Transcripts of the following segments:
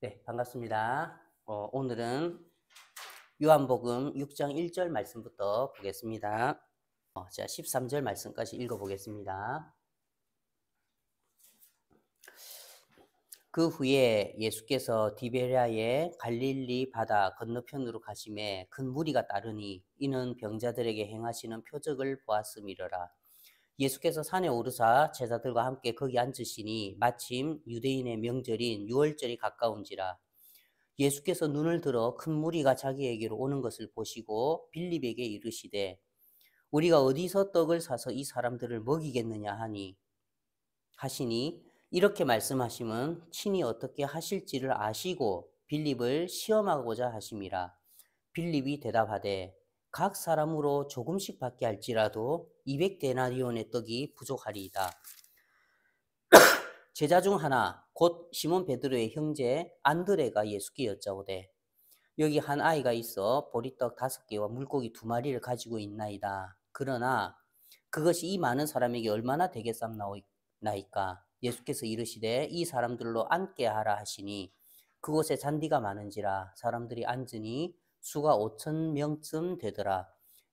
네, 반갑습니다. 오늘은 요한복음 6장 1절 말씀부터 보겠습니다. 자, 13절 말씀까지 읽어보겠습니다. 그 후에 예수께서 디베랴의 갈릴리 바다 건너편으로 가심에 큰 무리가 따르니 이는 병자들에게 행하시는 표적을 보았음이러라. 예수께서 산에 오르사 제자들과 함께 거기 앉으시니 마침 유대인의 명절인 유월절이 가까운지라. 예수께서 눈을 들어 큰 무리가 자기에게로 오는 것을 보시고 빌립에게 이르시되 우리가 어디서 떡을 사서 이 사람들을 먹이겠느냐 하시니 이렇게 말씀하심은 친히 어떻게 하실지를 아시고 빌립을 시험하고자 하심이라. 빌립이 대답하되 각 사람으로 조금씩 받게 할지라도 200데나리온의 떡이 부족하리이다. 제자 중 하나 곧 시몬 베드로의 형제 안드레가 예수께 여짜오되 여기 한 아이가 있어 보리떡 5개와 물고기 2마리를 가지고 있나이다. 그러나 그것이 이 많은 사람에게 얼마나 되겠삼나이까. 예수께서 이르시되 이 사람들로 앉게 하라 하시니 그곳에 잔디가 많은지라 사람들이 앉으니 수가 5,000명쯤 되더라.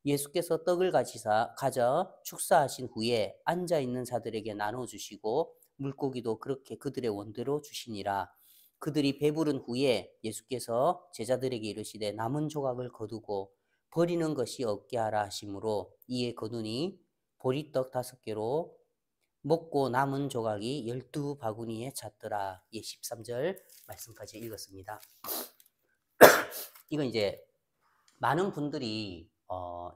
예수께서 떡을 가져 축사하신 후에 앉아있는 자들에게 나눠주시고 물고기도 그렇게 그들의 원대로 주시니라. 그들이 배부른 후에 예수께서 제자들에게 이르시되 남은 조각을 거두고 버리는 것이 없게 하라 하시므로 이에 거두니 보리떡 5개로 먹고 남은 조각이 12바구니에 찼더라. 13절 말씀까지 읽었습니다. 이건 이제 많은 분들이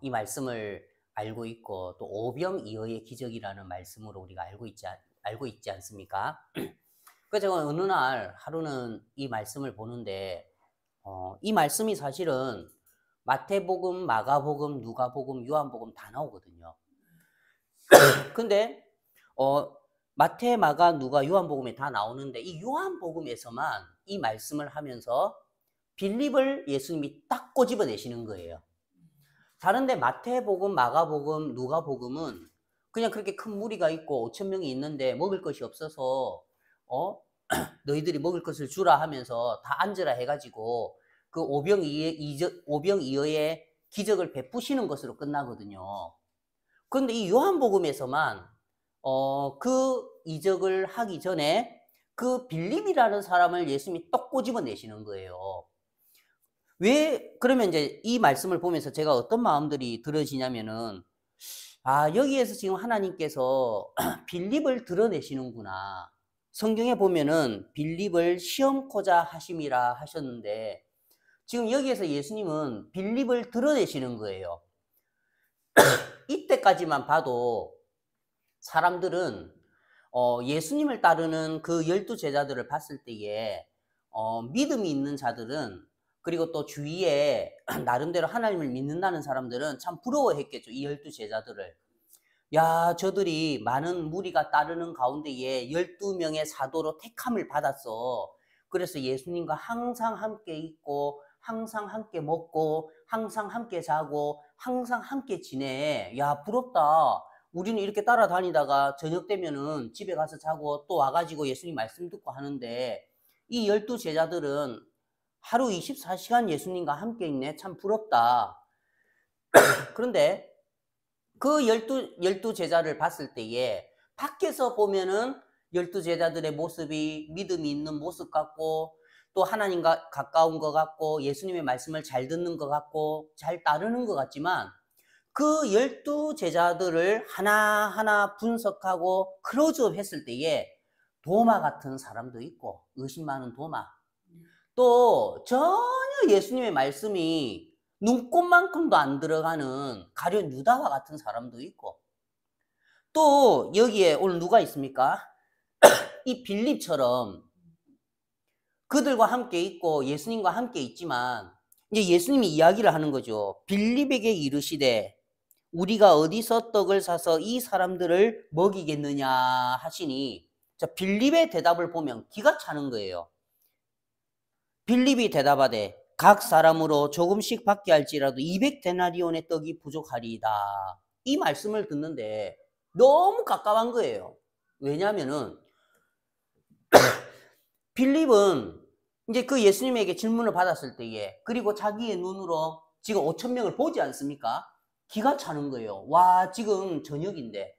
이 말씀을 알고 있고 또 오병이어의 기적이라는 말씀으로 우리가 알고 있지 않습니까? 그래서 제가 어느 날 하루는 이 말씀을 보는데 이 말씀이 사실은 마태복음, 마가복음, 누가복음, 요한복음 다 나오거든요. 근데 마태, 마가, 누가, 요한복음에 다 나오는데 이 요한복음에서만 이 말씀을 하면서 빌립을 예수님이 딱 꼬집어내시는 거예요. 다른데 마태복음, 마가복음, 누가복음은 그냥 그렇게 큰 무리가 있고 5,000명이 있는데 먹을 것이 없어서 너희들이 먹을 것을 주라 하면서 다 앉으라 해가지고 그 오병이어의 기적을 베푸시는 것으로 끝나거든요. 그런데 이 요한복음에서만 그 이적을 하기 전에 그 빌립이라는 사람을 예수님이 떡 꼬집어내시는 거예요. 왜 그러면 이제 이 말씀을 보면서 제가 어떤 마음들이 들어지냐면은 여기에서 지금 하나님께서 빌립을 드러내시는구나. 성경에 보면은 빌립을 시험코자 하심이라 하셨는데 지금 여기에서 예수님은 빌립을 드러내시는 거예요. 이때까지만 봐도 사람들은 예수님을 따르는 그 12제자들을 봤을 때에 믿음이 있는 자들은 그리고 또 주위에 나름대로 하나님을 믿는다는 사람들은 참 부러워했겠죠. 이 12제자들을. 야, 저들이 많은 무리가 따르는 가운데에 12명의 사도로 택함을 받았어. 그래서 예수님과 항상 함께 있고 항상 함께 먹고 항상 함께 자고 항상 함께 지내. 야, 부럽다. 우리는 이렇게 따라다니다가 저녁 되면은 집에 가서 자고 또 와가지고 예수님 말씀 듣고 하는데 이 12제자들은 하루 24시간 예수님과 함께 있네. 참 부럽다. 그런데 그 열두 제자를 봤을 때에 밖에서 보면은 12제자들의 모습이 믿음이 있는 모습 같고 또 하나님과 가까운 것 같고 예수님의 말씀을 잘 듣는 것 같고 잘 따르는 것 같지만 그 12제자들을 하나하나 분석하고 클로즈업 했을 때에 도마 같은 사람도 있고 의심 많은 도마 또 전혀 예수님의 말씀이 눈꽃만큼도 안 들어가는 가룟 유다와 같은 사람도 있고 또 여기에 오늘 누가 있습니까? 이 빌립처럼 그들과 함께 있고 예수님과 함께 있지만 이제 예수님이 이야기를 하는 거죠. 빌립에게 이르시되 우리가 어디서 떡을 사서 이 사람들을 먹이겠느냐 하시니 자, 빌립의 대답을 보면 기가 차는 거예요. 빌립이 대답하되 각 사람으로 조금씩 받게 할지라도 200데나리온의 떡이 부족하리이다. 이 말씀을 듣는데 너무 깝깝한 거예요. 왜냐하면은 빌립은 이제 그 예수님에게 질문을 받았을 때에, 그리고 자기의 눈으로 지금 5천 명을 보지 않습니까? 기가 차는 거예요. 와, 지금 저녁인데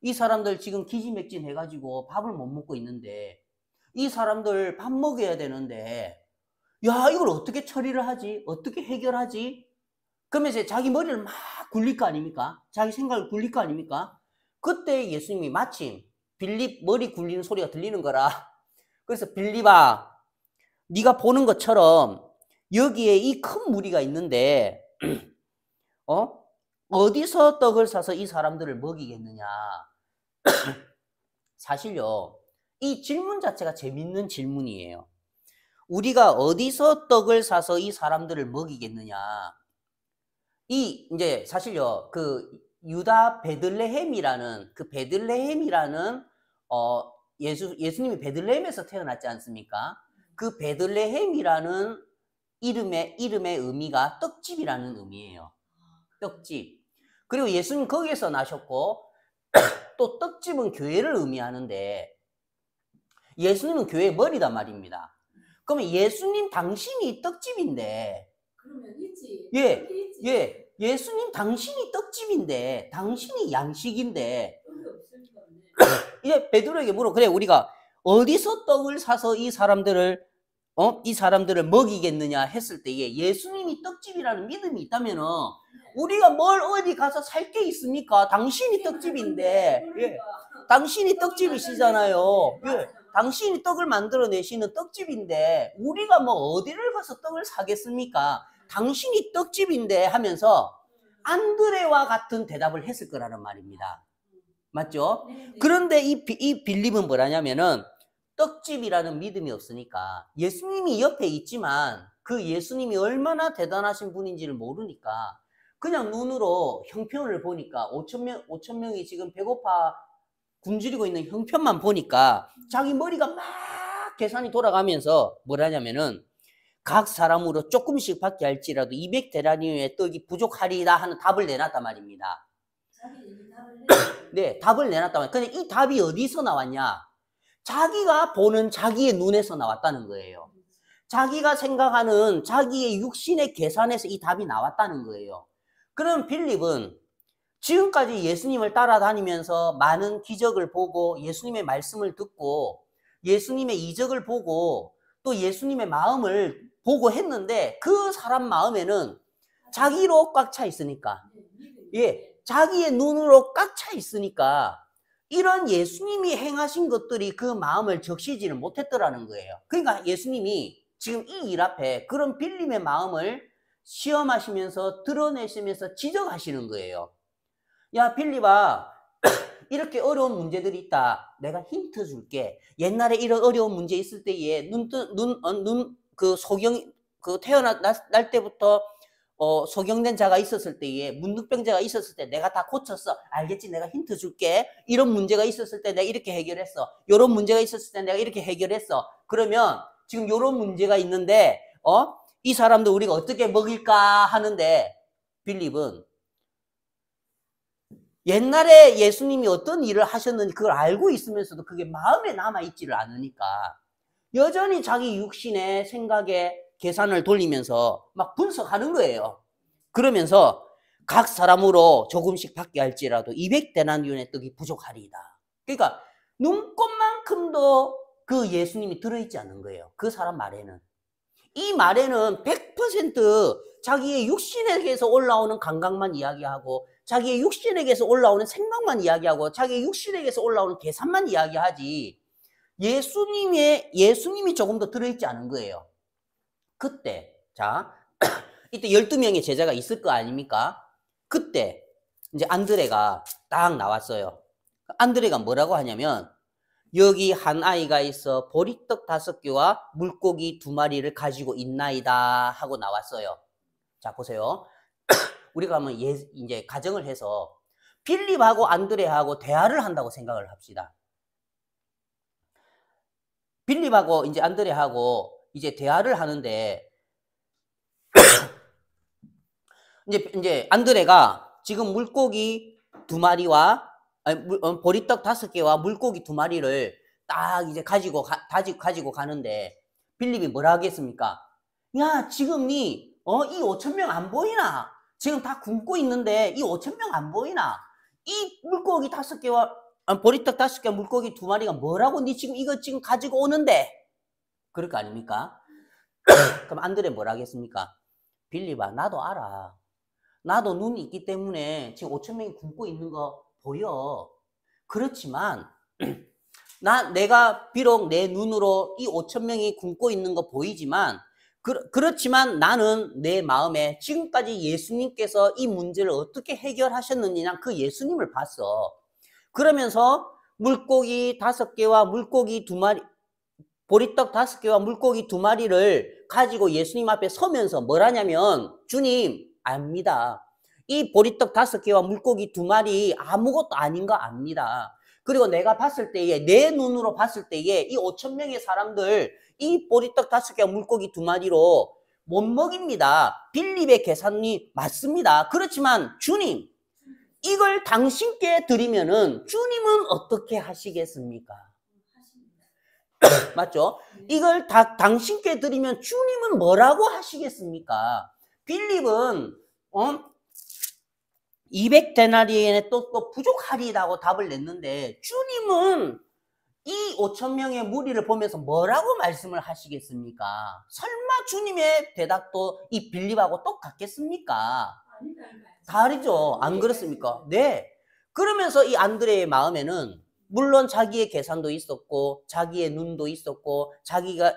이 사람들 지금 기지맥진 해가지고 밥을 못 먹고 있는데, 이 사람들 밥 먹여야 되는데, 야, 이걸 어떻게 처리를 하지? 어떻게 해결하지? 그러면 이제 자기 머리를 막 굴릴 거 아닙니까? 자기 생각을 굴릴 거 아닙니까? 그때 예수님이 마침 빌립 머리 굴리는 소리가 들리는 거라. 그래서 빌립아, 네가 보는 것처럼 여기에 이 큰 무리가 있는데 어디서 떡을 사서 이 사람들을 먹이겠느냐. 사실요, 이 질문 자체가 재밌는 질문이에요. 우리가 어디서 떡을 사서 이 사람들을 먹이겠느냐. 이제 사실요, 그 유다 베들레헴이라는 그 베들레헴이라는 예수님이 베들레헴에서 태어났지 않습니까? 그 베들레헴이라는 이름의 의미가 떡집이라는 의미예요. 떡집. 그리고 예수님 거기에서 나셨고, 또 떡집은 교회를 의미하는데, 예수님은 교회의 머리단 말입니다. 그러면 예수님 당신이 떡집인데, 그러면 있지. 예, 예, 예수님 당신이 떡집인데, 당신이 양식인데, 이제 베드로에게 물어. 그래, 우리가 어디서 떡을 사서 이 사람들을 먹이겠느냐 했을 때에, 예수님이 떡집이라는 믿음이 있다면은 우리가 뭘 어디 가서 살 게 있습니까? 당신이 떡집인데, 예, 당신이 떡집이시잖아요. 예, 당신이 떡을 만들어내시는 떡집인데 우리가 뭐 어디를 가서 떡을 사겠습니까? 당신이 떡집인데 하면서 안드레와 같은 대답을 했을 거라는 말입니다. 맞죠? 그런데 이 빌립은 뭐라냐면은 떡집이라는 믿음이 없으니까, 예수님이 옆에 있지만 그 예수님이 얼마나 대단하신 분인지를 모르니까 그냥 눈으로 형편을 보니까 5천 명이 지금 배고파 굶주리고 있는 형편만 보니까 자기 머리가 막 계산이 돌아가면서 뭐라냐면은 각 사람으로 조금씩 받게 할지라도 200데나리온의 떡이 부족하리다 하는 답을 내놨단 말입니다. 네, 답을 내놨단 말이에요. 근데 이 답이 어디서 나왔냐? 자기가 보는 자기의 눈에서 나왔다는 거예요. 자기가 생각하는 자기의 육신의 계산에서 이 답이 나왔다는 거예요. 그럼 빌립은 지금까지 예수님을 따라다니면서 많은 기적을 보고 예수님의 말씀을 듣고 예수님의 이적을 보고 또 예수님의 마음을 보고 했는데, 그 사람 마음에는 자기로 꽉 차 있으니까, 예, 자기의 눈으로 꽉 차 있으니까 이런 예수님이 행하신 것들이 그 마음을 적시지를 못했더라는 거예요. 그러니까 예수님이 지금 이 일 앞에 그런 빌림의 마음을 시험하시면서 드러내시면서 지적하시는 거예요. 야, 빌립아, 이렇게 어려운 문제들이 있다. 내가 힌트 줄게. 옛날에 이런 어려운 문제 있을 때에 태어날 때부터 소경된 자가 있었을 때에, 문둥병자가 있었을 때 내가 다 고쳤어. 알겠지? 내가 힌트 줄게. 이런 문제가 있었을 때 내가 이렇게 해결했어. 이런 문제가 있었을 때 내가 이렇게 해결했어. 그러면 지금 이런 문제가 있는데 이 사람들 우리가 어떻게 먹일까 하는데, 빌립은 옛날에 예수님이 어떤 일을 하셨는지 그걸 알고 있으면서도 그게 마음에 남아있지를 않으니까 여전히 자기 육신의 생각에 계산을 돌리면서 막 분석하는 거예요. 그러면서 각 사람으로 조금씩 받게 할지라도 200데나리온의 떡이 부족하리이다. 그러니까 눈꽃만큼도 그 예수님이 들어있지 않은 거예요. 그 사람 말에는. 이 말에는 100% 자기의 육신에게서 올라오는 감각만 이야기하고, 자기의 육신에게서 올라오는 생각만 이야기하고, 자기의 육신에게서 올라오는 계산만 이야기하지, 예수님이 조금 더 들어있지 않은 거예요. 그때, 자, 이때 12명의 제자가 있을 거 아닙니까? 그때, 이제 안드레가 딱 나왔어요. 안드레가 뭐라고 하냐면, 여기 한 아이가 있어 보리떡 5개와 물고기 2마리를 가지고 있나이다 하고 나왔어요. 자, 보세요. 우리가 한번 이제 가정을 해서 빌립하고 안드레하고 대화를 한다고 생각을 합시다. 빌립하고 이제 안드레하고 이제 대화를 하는데 이제 안드레가 지금 물고기 2마리와 보리떡 5개와 물고기 2마리를 딱 이제 가지고 가는데, 빌립이 뭐라 하겠습니까? 야, 지금 이 5천 명 안 보이나? 지금 다 굶고 있는데 이 5천 명 안 보이나? 이 물고기 5개와 보리떡 5개와 물고기 2마리가 뭐라고 니 지금 이거 지금 가지고 오는데? 그럴 거 아닙니까? 그럼 안드레 뭐라 하겠습니까? 빌립아, 나도 알아. 나도 눈이 있기 때문에 지금 5천 명이 굶고 있는 거 보여. 그렇지만 내가 비록 내 눈으로 이 5천 명이 굶고 있는 거 보이지만 그렇지만 나는 내 마음에 지금까지 예수님께서 이 문제를 어떻게 해결하셨는지 난 그 예수님을 봤어. 그러면서 물고기 5개와 물고기 2마리, 보리떡 5개와 물고기 2마리를 가지고 예수님 앞에 서면서 뭘 하냐면, 주님, 압니다. 이 보리떡 5개와 물고기 2마리 아무것도 아닌 거 압니다. 그리고 내가 봤을 때에, 내 눈으로 봤을 때에 이 5천 명의 사람들 이 보리떡 5개와 물고기 2마리로 못 먹입니다. 빌립의 계산이 맞습니다. 그렇지만 주님, 이걸 당신께 드리면은 주님은 어떻게 하시겠습니까? 맞죠? 이걸 당신께 드리면 주님은 뭐라고 하시겠습니까? 빌립은 200데나리온에 또 부족하리라고 답을 냈는데 주님은 이 5천 명의 무리를 보면서 뭐라고 말씀을 하시겠습니까? 설마 주님의 대답도 이 빌립하고 똑같겠습니까? 다르죠. 안 그렇습니까? 네. 그러면서 이 안드레의 마음에는 물론 자기의 계산도 있었고 자기의 눈도 있었고 자기가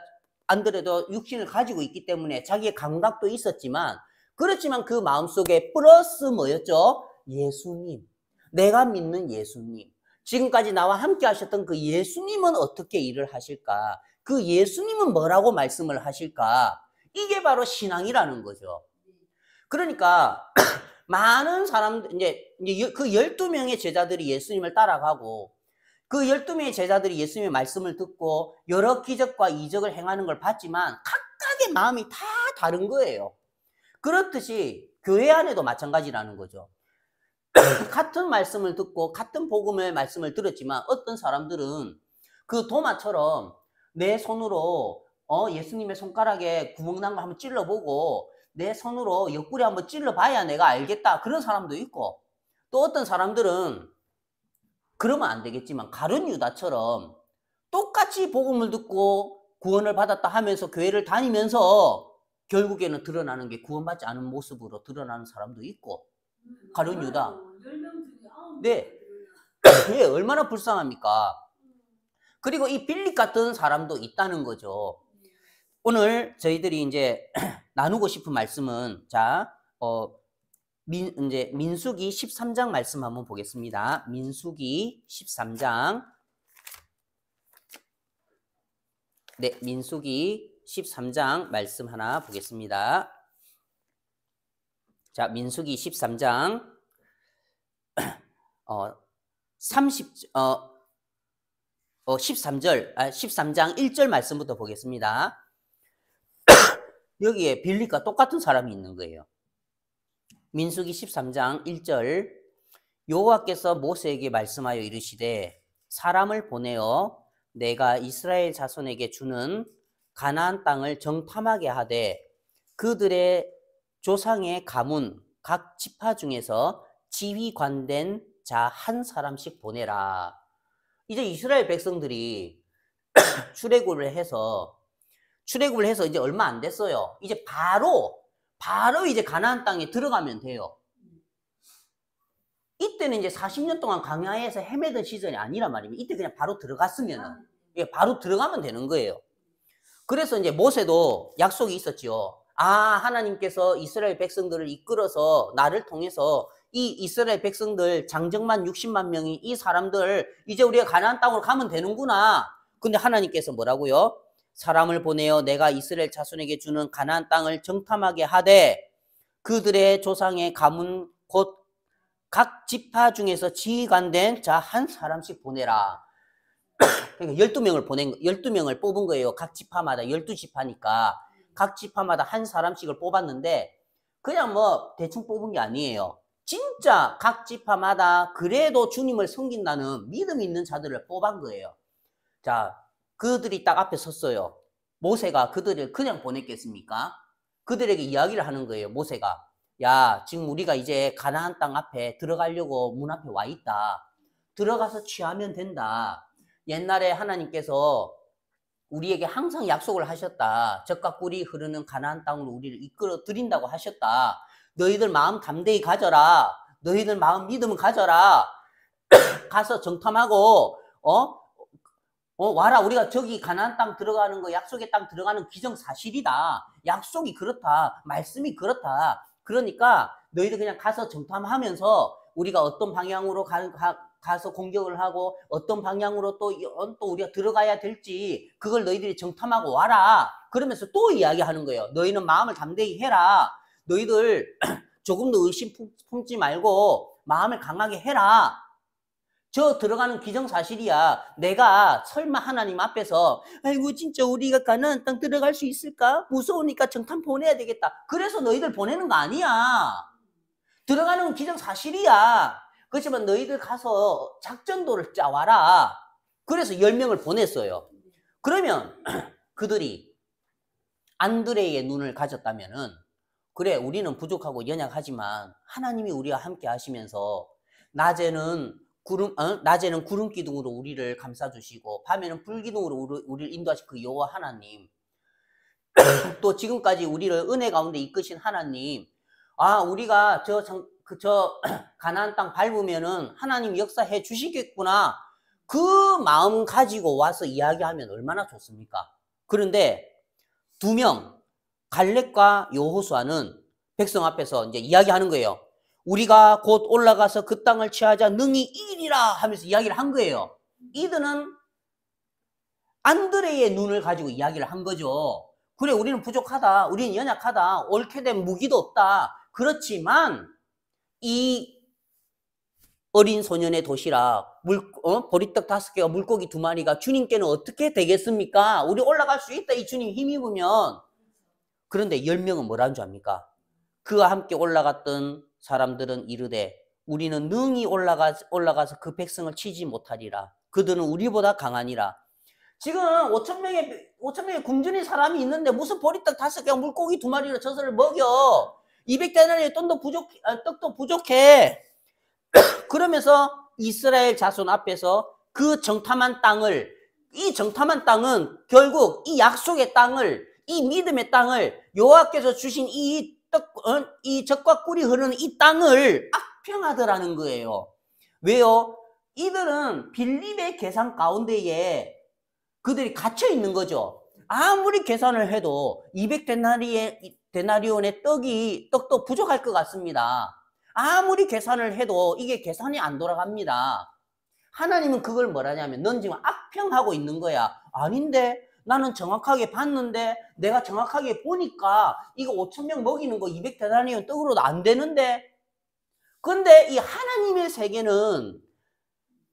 안드레도 육신을 가지고 있기 때문에 자기의 감각도 있었지만 그렇지만 그 마음속에 플러스 뭐였죠? 예수님. 내가 믿는 예수님. 지금까지 나와 함께 하셨던 그 예수님은 어떻게 일을 하실까? 그 예수님은 뭐라고 말씀을 하실까? 이게 바로 신앙이라는 거죠. 그러니까 많은 사람들, 이제 그 12명의 제자들이 예수님을 따라가고 그 12명의 제자들이 예수님의 말씀을 듣고 여러 기적과 이적을 행하는 걸 봤지만 각각의 마음이 다 다른 거예요. 그렇듯이 교회 안에도 마찬가지라는 거죠. 같은 말씀을 듣고 같은 복음의 말씀을 들었지만 어떤 사람들은 그 도마처럼 내 손으로 예수님의 손가락에 구멍 난 거 한번 찔러보고 내 손으로 옆구리 한번 찔러봐야 내가 알겠다. 그런 사람도 있고 또 어떤 사람들은 그러면 안 되겠지만 가룟 유다처럼 똑같이 복음을 듣고 구원을 받았다 하면서 교회를 다니면서 결국에는 드러나는 게 구원받지 않은 모습으로 드러나는 사람도 있고 가룟 유다. 네. 예, 얼마나 불쌍합니까? 그리고 이 빌립 같은 사람도 있다는 거죠. 오늘 저희들이 이제 나누고 싶은 말씀은 이제 민수기 13장 말씀 한번 보겠습니다. 민수기 13장. 네, 민수기 13장 말씀 하나 보겠습니다. 자, 민수기 13장 13장 1절 말씀부터 보겠습니다. 여기에 빌립과 똑같은 사람이 있는 거예요. 민수기 13장 1절 여호와께서 모세에게 말씀하여 이르시되 사람을 보내어 내가 이스라엘 자손에게 주는 가나안 땅을 정탐하게 하되 그들의 조상의 가문 각 지파 중에서 지휘관된 자 한 사람씩 보내라. 이제 이스라엘 백성들이 출애굽을 해서 이제 얼마 안 됐어요. 이제 바로 이제 가나안 땅에 들어가면 돼요. 이때는 이제 40년 동안 광야에서 헤매던 시절이 아니란 말입니다. 이때 그냥 바로 들어갔으면은 바로 들어가면 되는 거예요. 그래서 이제 모세도 약속이 있었지요. 하나님께서 이스라엘 백성들을 이끌어서 나를 통해서 이 이스라엘 백성들 장정만 60만 명이 이 사람들 이제 우리가 가나안 땅으로 가면 되는구나. 근데 하나님께서 뭐라고요? 사람을 보내어 내가 이스라엘 자손에게 주는 가나안 땅을 정탐하게 하되 그들의 조상의 가문 곧 각 지파 중에서 지휘관된 자 한 사람씩 보내라. 그러니까 12명을 뽑은 거예요. 각 지파마다 12지파니까 각 지파마다 한 사람씩을 뽑았는데 그냥 뭐 대충 뽑은 게 아니에요. 진짜 각 지파마다 그래도 주님을 섬긴다는 믿음 있는 자들을 뽑은 거예요. 자, 그들이 딱 앞에 섰어요. 모세가 그들을 그냥 보냈겠습니까? 그들에게 이야기를 하는 거예요. 모세가. 야, 지금 우리가 이제 가나안 땅 앞에 들어가려고 문 앞에 와 있다. 들어가서 취하면 된다. 옛날에 하나님께서 우리에게 항상 약속을 하셨다. 젖과 꿀이 흐르는 가나안 땅으로 우리를 이끌어 드린다고 하셨다. 너희들 마음 담대히 가져라. 너희들 마음 믿음을 가져라. 가서 정탐하고 와라. 우리가 저기 가나안 땅 들어가는 거, 약속의 땅 들어가는 기정사실이다. 약속이 그렇다. 말씀이 그렇다. 그러니까 너희들 그냥 가서 정탐하면서 우리가 어떤 방향으로 가서 공격을 하고 어떤 방향으로 또 우리가 들어가야 될지 그걸 너희들이 정탐하고 와라. 그러면서 또 이야기하는 거예요. 너희는 마음을 담대히 해라. 너희들 조금도 의심 품지 말고 마음을 강하게 해라. 저 들어가는 기정사실이야. 내가 설마 하나님 앞에서 아이고 진짜 우리가 가나안 땅 들어갈 수 있을까? 무서우니까 정탐 보내야 되겠다. 그래서 너희들 보내는 거 아니야. 들어가는 건 기정사실이야. 그렇지만 너희들 가서 작전도를 짜와라. 그래서 10명을 보냈어요. 그러면 그들이 안드레의 눈을 가졌다면은 그래 우리는 부족하고 연약하지만 하나님이 우리와 함께 하시면서 낮에는 구름 기둥으로 우리를 감싸주시고 밤에는 불 기둥으로 우리를 인도하신 그 여호와 하나님 또 지금까지 우리를 은혜 가운데 이끄신 하나님 우리가 저 가나안 땅 밟으면은 하나님 역사해 주시겠구나 그 마음 가지고 와서 이야기하면 얼마나 좋습니까? 그런데 2명 갈렙과 여호수아는 백성 앞에서 이제 이야기하는 거예요. 우리가 곧 올라가서 그 땅을 취하자 능히 이기리라 하면서 이야기를 한 거예요. 이들은 안드레의 눈을 가지고 이야기를 한 거죠. 그래 우리는 부족하다. 우리는 연약하다. 옳게 된 무기도 없다. 그렇지만 이 어린 소년의 도시락 보리떡 5개와 물고기 2마리가 주님께는 어떻게 되겠습니까? 우리 올라갈 수 있다. 이 주님 힘입으면. 그런데 10명은 뭐라는 줄 압니까? 그와 함께 올라갔던 사람들은 이르되 우리는 능히 올라가서 그 백성을 치지 못하리라. 그들은 우리보다 강하니라. 지금 5,000명의 굶주린 사람이 있는데 무슨 보리떡 5개와 물고기 2마리로 저들을 먹여. 200데나리의 떡도 부족해. 그러면서 이스라엘 자손 앞에서 그 정탐한 땅을 이 정탐한 땅은 결국 이 약속의 땅을 이 믿음의 땅을 여호와께서 주신 이 젖과 꿀이 흐르는 이 땅을 악평하더라는 거예요. 왜요? 이들은 빌립의 계산 가운데에 그들이 갇혀 있는 거죠. 아무리 계산을 해도 200데나리온의 떡도 부족할 것 같습니다. 아무리 계산을 해도 이게 계산이 안 돌아갑니다. 하나님은 그걸 뭐라냐면 넌 지금 악평하고 있는 거야. 아닌데 나는 정확하게 봤는데 내가 정확하게 보니까 이거 5,000명 먹이는 거 200데나리온 떡으로도 안 되는데. 근데 이 하나님의 세계는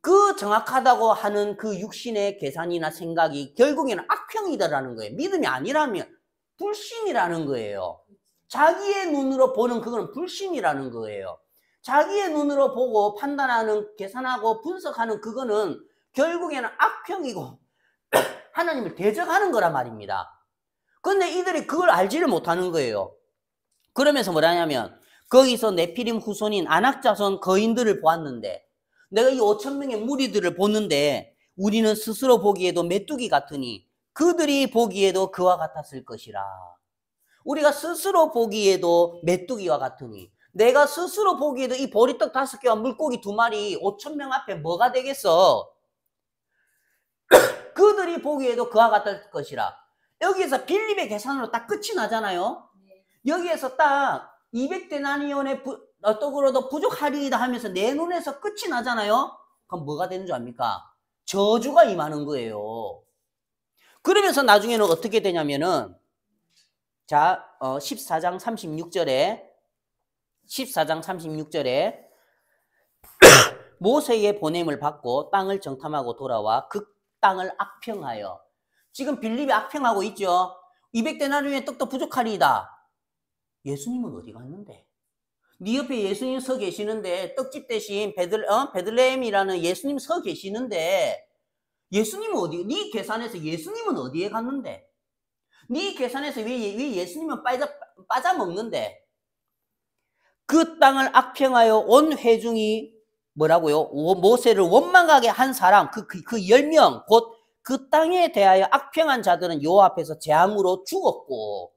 그 정확하다고 하는 그 육신의 계산이나 생각이 결국에는 악평이다라는 거예요. 믿음이 아니라면 불신이라는 거예요. 자기의 눈으로 보는 그거는 불신이라는 거예요. 자기의 눈으로 보고 판단하는, 계산하고 분석하는 그거는 결국에는 악평이고 하나님을 대적하는 거란 말입니다. 그런데 이들이 그걸 알지를 못하는 거예요. 그러면서 뭐라냐면 거기서 네피림 후손인 아낙 자손 거인들을 보았는데 내가 이 5,000명의 무리들을 보는데 우리는 스스로 보기에도 메뚜기 같으니 그들이 보기에도 그와 같았을 것이라. 우리가 스스로 보기에도 메뚜기와 같으니 내가 스스로 보기에도 이 보리떡 5개와 물고기 2마리 5,000명 앞에 뭐가 되겠어? 그들이 보기에도 그와 같을 것이라. 여기에서 빌립의 계산으로 딱 끝이 나잖아요. 여기에서 딱 200데나리온의 떡으로도 부족하리이다 하면서 내 눈에서 끝이 나잖아요. 그럼 뭐가 되는 줄 압니까? 저주가 임하는 거예요. 그러면서 나중에는 어떻게 되냐면은 자 14장 36절에 모세의 보냄을 받고 땅을 정탐하고 돌아와 그 땅을 악평하여. 지금 빌립이 악평하고 있죠. 200데나리온의 떡도 부족하리이다. 예수님은 어디 갔는데? 네 옆에 예수님 서 계시는데 떡집 대신 베들레헴이라는 예수님 서 계시는데 예수님은 어디? 네 계산에서 예수님은 어디에 갔는데? 네 계산에서 왜 예수님은 빠져먹는데? 그 땅을 악평하여 온 회중이 뭐라고요? 모세를 원망하게 한 사람, 그 10명, 곧 그 땅에 대하여 악평한 자들은 여호와 앞에서 재앙으로 죽었고,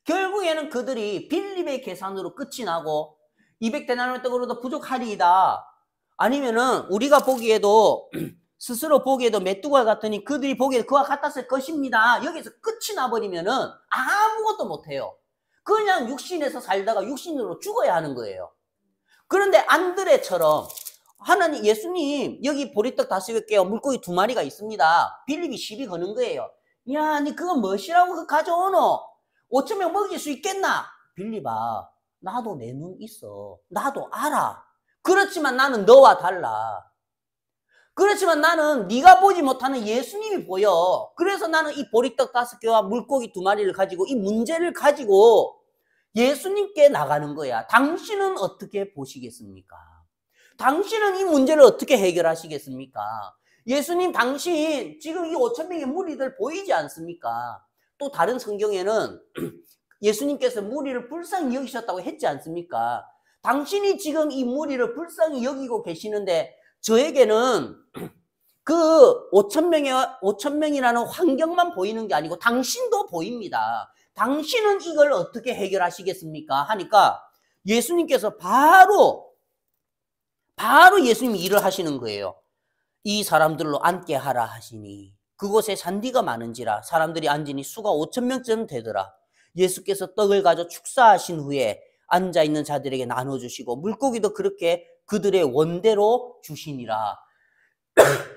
결국에는 그들이 빌립의 계산으로 끝이 나고 200데나리온 떡으로도 부족하리이다. 아니면은 우리가 보기에도 스스로 보기에도 메뚜기와 같으니 그들이 보기에 그와 같았을 것입니다. 여기서 끝이 나버리면은 아무것도 못해요. 그냥 육신에서 살다가 육신으로 죽어야 하는 거예요. 그런데 안드레처럼 하나님, 예수님 여기 보리떡 5개와 물고기 2마리가 있습니다. 빌립이 시비 거는 거예요. 야, 니 그거 무엇이라고 가져오노? 5,000명 먹일 수 있겠나? 빌립아, 나도 내 눈 있어. 나도 알아. 그렇지만 나는 너와 달라. 그렇지만 나는 네가 보지 못하는 예수님이 보여. 그래서 나는 이 보리떡 5개와 물고기 2마리를 가지고 이 문제를 가지고 예수님께 나가는 거야. 당신은 어떻게 보시겠습니까? 당신은 이 문제를 어떻게 해결하시겠습니까? 예수님, 당신 지금 이 5,000명의 무리들 보이지 않습니까? 또 다른 성경에는 예수님께서 무리를 불쌍히 여기셨다고 했지 않습니까? 당신이 지금 이 무리를 불쌍히 여기고 계시는데 저에게는 그 5,000명이라는 환경만 보이는 게 아니고 당신도 보입니다. 당신은 이걸 어떻게 해결하시겠습니까? 하니까 예수님께서 바로 예수님이 일을 하시는 거예요. 이 사람들로 앉게 하라 하시니 그곳에 잔디가 많은지라 사람들이 앉으니 수가 5,000명쯤 되더라. 예수께서 떡을 가져 축사하신 후에 앉아있는 자들에게 나눠주시고 물고기도 그렇게 그들의 원대로 주시니라.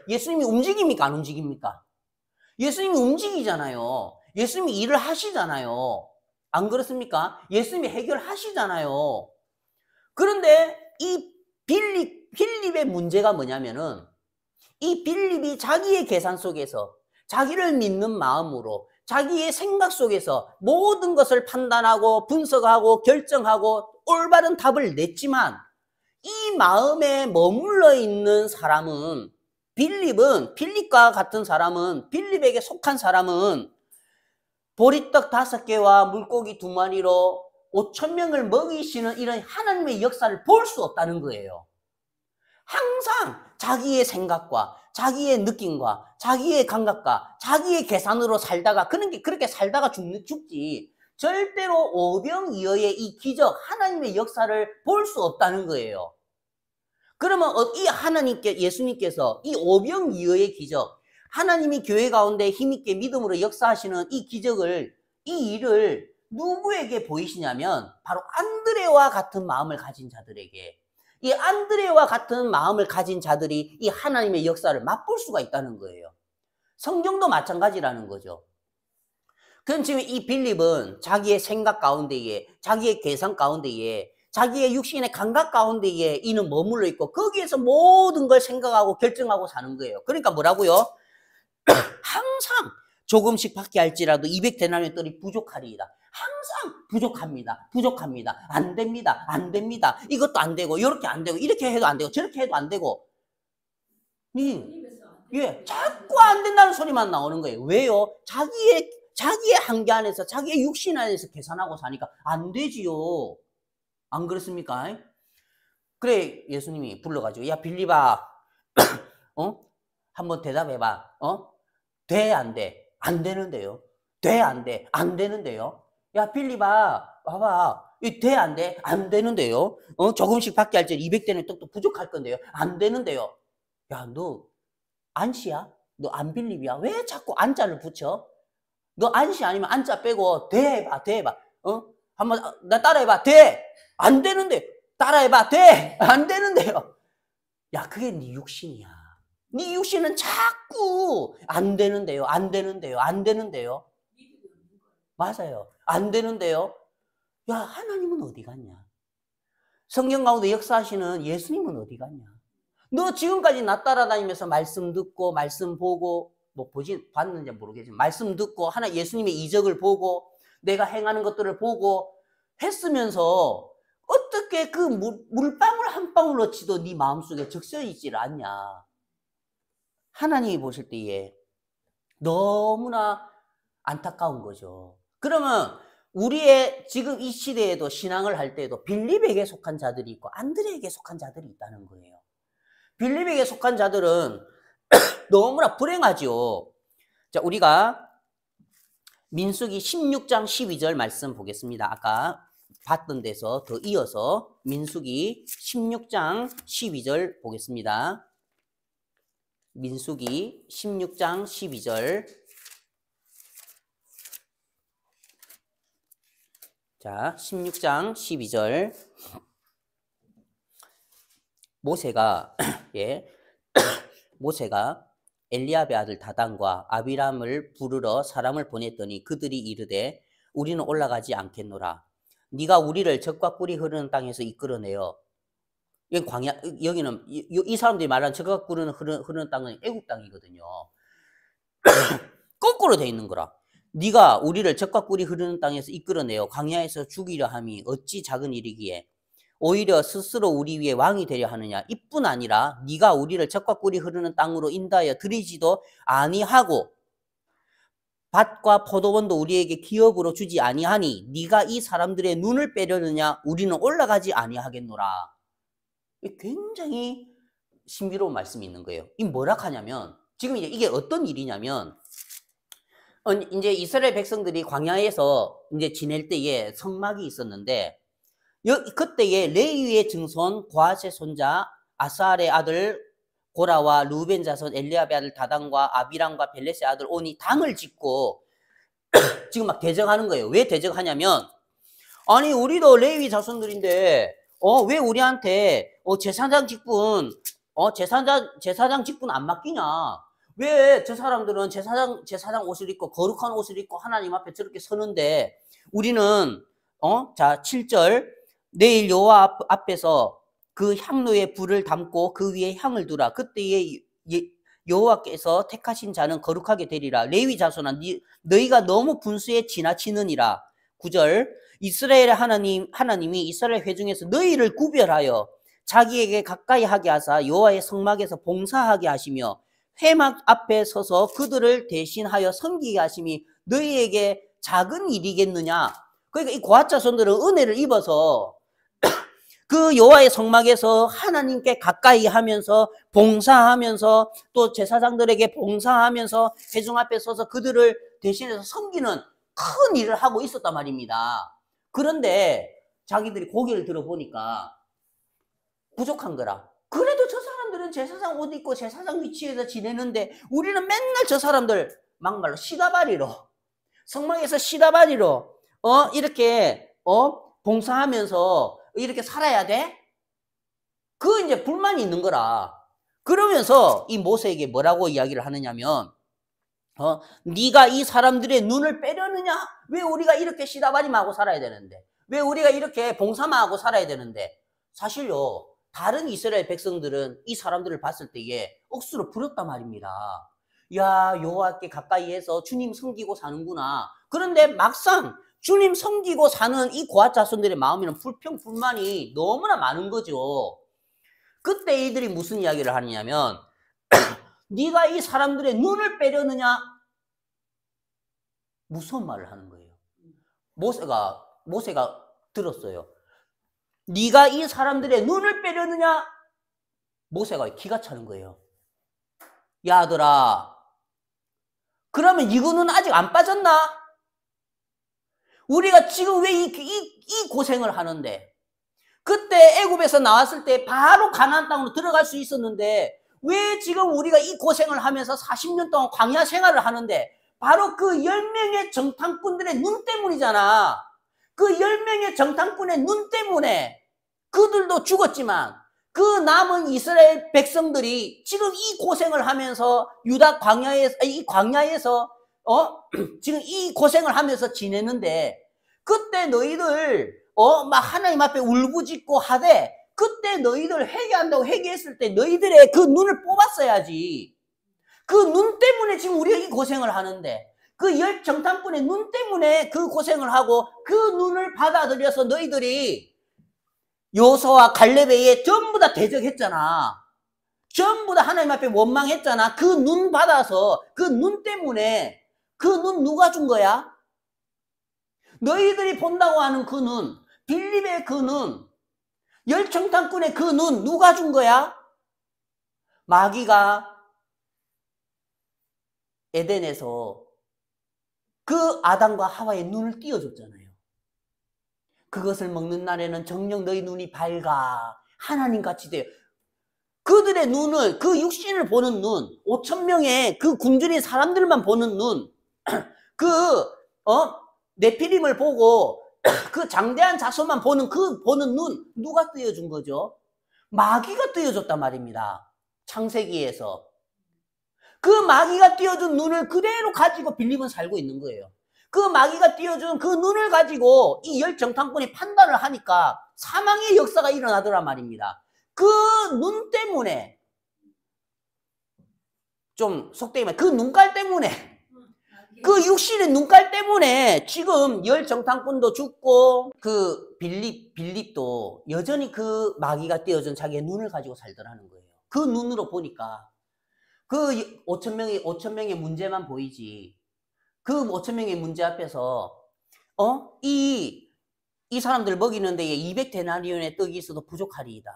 예수님이 움직입니까? 안 움직입니까? 예수님이 움직이잖아요. 예수님이 일을 하시잖아요. 안 그렇습니까? 예수님이 해결하시잖아요. 그런데 이 빌립의 문제가 뭐냐면은 이 빌립이 자기의 계산 속에서 자기를 믿는 마음으로 자기의 생각 속에서 모든 것을 판단하고 분석하고 결정하고 올바른 답을 냈지만 이 마음에 머물러 있는 사람은 빌립과 같은 사람은 빌립에게 속한 사람은 보리떡 5개와 물고기 2마리로 5,000명을 먹이시는 이런 하나님의 역사를 볼 수 없다는 거예요. 항상 자기의 생각과 자기의 느낌과 자기의 감각과 자기의 계산으로 살다가 그렇게 살다가 죽지 절대로 오병이어의 이 기적 하나님의 역사를 볼 수 없다는 거예요. 그러면 이 예수님께서 이 오병이어의 기적 하나님이 교회 가운데 힘있게 믿음으로 역사하시는 이 기적을 이 일을 누구에게 보이시냐면 바로 안드레와 같은 마음을 가진 자들에게 이 안드레와 같은 마음을 가진 자들이 이 하나님의 역사를 맛볼 수가 있다는 거예요. 성경도 마찬가지라는 거죠. 그럼 지금 이 빌립은 자기의 생각 가운데에 자기의 계산 가운데에 자기의 육신의 감각 가운데에 이는 머물러 있고 거기에서 모든 걸 생각하고 결정하고 사는 거예요. 그러니까 뭐라고요? 항상 조금씩 받게 할지라도 200데나리온 떡이 부족하리이다. 항상 부족합니다. 안 됩니다. 이것도 안 되고 이렇게 안 되고 이렇게 해도 안 되고 저렇게 해도 안 되고 자꾸 안 된다는 소리만 나오는 거예요. 왜요? 자기의 한계 안에서 자기의 육신 안에서 계산하고 사니까 안 되지요. 안 그렇습니까? 그래 예수님이 불러가지고 야 빌립아 한번 대답해봐. 돼? 안 돼? 안 되는데요. 돼? 안 돼? 안 되는데요. 야 빌립아 봐봐. 돼? 안 돼? 안 되는데요. 조금씩 받게 할지 200대는 떡도 부족할 건데요. 안 되는데요. 야 너 안시야? 너 안 빌립이야? 왜 자꾸 안자를 붙여? 너 안시 아니면 안자 빼고 돼 해봐. 한번 나 따라해봐. 돼? 안 되는데. 따라해봐. 돼? 안 되는데요. 야 그게 네 육신이야. 네 육신은 자꾸 안 되는데요. 맞아요. 안 되는데요. 야 하나님은 어디 갔냐? 성경 가운데 역사하시는 예수님은 어디 갔냐? 너 지금까지 나 따라다니면서 말씀 듣고 말씀 보고 뭐 봤는지 모르겠지만 말씀 듣고 예수님의 이적을 보고 내가 행하는 것들을 보고 했으면서 어떻게 그 물방울 한 방울어치도 네 마음속에 적셔 있질 않냐? 하나님이 보실 때에 너무나 안타까운 거죠. 그러면 우리의 지금 이 시대에도 신앙을 할 때에도 빌립에게 속한 자들이 있고 안드레에게 속한 자들이 있다는 거예요. 빌립에게 속한 자들은 너무나 불행하죠. 자, 우리가 민수기 16장 12절 말씀 보겠습니다. 아까 봤던 데서 더 이어서 민수기 16장 12절 보겠습니다. 민수기 16장 12절. 자, 16장 12절. 모세가 예. 모세가 엘리압의 아들 다단과 아비람을 부르러 사람을 보냈더니 그들이 이르되 우리는 올라가지 않겠노라. 네가 우리를 적과 꿀이 흐르는 땅에서 이끌어내어. 여기 광야, 여기는 이 사람들이 말하는 적과 꿀이 흐르는 땅은 애국 땅이거든요. 거꾸로 돼 있는 거라. 네가 우리를 적과 꿀이 흐르는 땅에서 이끌어내어 광야에서 죽이려 함이 어찌 작은 일이기에 오히려 스스로 우리 위에 왕이 되려 하느냐. 이뿐 아니라 네가 우리를 적과 꿀이 흐르는 땅으로 인도하여 들이지도 아니하고 밭과 포도원도 우리에게 기업으로 주지 아니하니 네가 이 사람들의 눈을 빼려느냐. 우리는 올라가지 아니하겠노라. 굉장히 신비로운 말씀이 있는 거예요. 이 뭐라 하냐면 지금 이게 어떤 일이냐면 이제 이스라엘 백성들이 광야에서 이제 지낼 때에 성막이 있었는데 그때에 레위의 증손 고핫의 손자 아살의 아들 고라와 루벤 자손 엘리압의 아들 다단과 아비람과 벨렛의 아들 온이 당을 짓고 지금 막 대적하는 거예요. 왜 대적하냐면 아니 우리도 레위 자손들인데 왜 우리한테 제사장 직분 제사장 직분 안 맡기냐? 왜 저 사람들은 제사장 옷을 입고 거룩한 옷을 입고 하나님 앞에 저렇게 서는데 우리는 자 7절 내일 여호와 앞에서 그 향로에 불을 담고 그 위에 향을 두라. 그때에 여호와께서 택하신 자는 거룩하게 되리라. 레위 자손아 너희가 너무 분수에 지나치느니라. 9절 이스라엘의 하나님이 이스라엘 회중에서 너희를 구별하여 자기에게 가까이 하게 하사 여호와의 성막에서 봉사하게 하시며 회막 앞에 서서 그들을 대신하여 섬기게 하심이 너희에게 작은 일이겠느냐. 그러니까 이 고핫 자손들은 은혜를 입어서 그 여호와의 성막에서 하나님께 가까이 하면서 봉사하면서 또 제사장들에게 봉사하면서 회중 앞에 서서 그들을 대신해서 섬기는 큰 일을 하고 있었단 말입니다. 그런데 자기들이 고개를 들어보니까 부족한 거라. 그래도 저 사람들은 제사장 옷 입고 제사장 위치에서 지내는데 우리는 맨날 저 사람들 막말로 시다바리로 성막에서 시다바리로 이렇게 봉사하면서 이렇게 살아야 돼? 그 이제 불만이 있는 거라. 그러면서 이 모세에게 뭐라고 이야기를 하느냐면 네가 이 사람들의 눈을 빼려느냐? 왜 우리가 이렇게 시다바리만 하고 살아야 되는데? 왜 우리가 이렇게 봉사만 하고 살아야 되는데? 사실요. 다른 이스라엘 백성들은 이 사람들을 봤을 때에 억수로 부럽단 말입니다. 야, 여호와께 가까이해서 주님 섬기고 사는구나. 그런데 막상 주님 섬기고 사는 이 고핫 자손들의 마음에는 불평, 불만이 너무나 많은 거죠. 그때 이들이 무슨 이야기를 하느냐면 네가 이 사람들의 눈을 빼려느냐? 무서운 말을 하는 거예요. 모세가 들었어요. 네가 이 사람들의 눈을 빼려느냐? 모세가 기가 차는 거예요. 야 아들아, 그러면 이거는 아직 안 빠졌나? 우리가 지금 왜 이 고생을 하는데? 그때 애굽에서 나왔을 때 바로 가나안 땅으로 들어갈 수 있었는데 왜 지금 우리가 이 고생을 하면서 40년 동안 광야 생활을 하는데 바로 그 10명의 정탐꾼들의 눈 때문이잖아. 그 10명의 정탐꾼의 눈 때문에 그들도 죽었지만 그 남은 이스라엘 백성들이 지금 이 고생을 하면서 유다 광야에서 지금 이 고생을 하면서 지내는데 그때 너희들 막 하나님 앞에 울부짖고 하되 그때 너희들 회개한다고 회개했을 때 너희들의 그 눈을 뽑았어야지. 그 눈 때문에 지금 우리가 이 고생을 하는데 그 열 정탐꾼의 눈 때문에 그 고생을 하고 그 눈을 받아들여서 너희들이 여호수아와 갈렙에 의해 전부 다 대적했잖아. 전부 다 하나님 앞에 원망했잖아. 그 눈 받아서 그 눈 때문에 그 눈 누가 준 거야? 너희들이 본다고 하는 그 눈, 빌립의 그 눈, 열정탐꾼의 그 눈 누가 준 거야? 마귀가 에덴에서 그 아담과 하와의 눈을 띄워줬잖아요. 그것을 먹는 날에는 정녕 너희 눈이 밝아 하나님같이 돼요. 그들의 눈을, 그 육신을 보는 눈, 5천 명의 그 굶주린 사람들만 보는 눈, 네피림을 보고 그 장대한 자손만 보는 보는 눈, 누가 띄워준 거죠? 마귀가 띄워줬단 말입니다. 창세기에서. 그 마귀가 띄워준 눈을 그대로 가지고 빌립은 살고 있는 거예요. 그 마귀가 띄워준 그 눈을 가지고 이 열정탐꾼이 판단을 하니까 사망의 역사가 일어나더란 말입니다. 그 눈 때문에, 좀 속되게 말해, 그 눈깔 때문에, 그 육신의 눈깔 때문에 지금 열정탐꾼도 죽고 그 빌립도 여전히 그 마귀가 띄워준 자기의 눈을 가지고 살더라는 거예요. 그 눈으로 보니까 그 5천 명의 문제만 보이지, 그 5천 명의 문제 앞에서 이 사람들 먹이는 데에 200데나리온의 떡이 있어도 부족하리이다.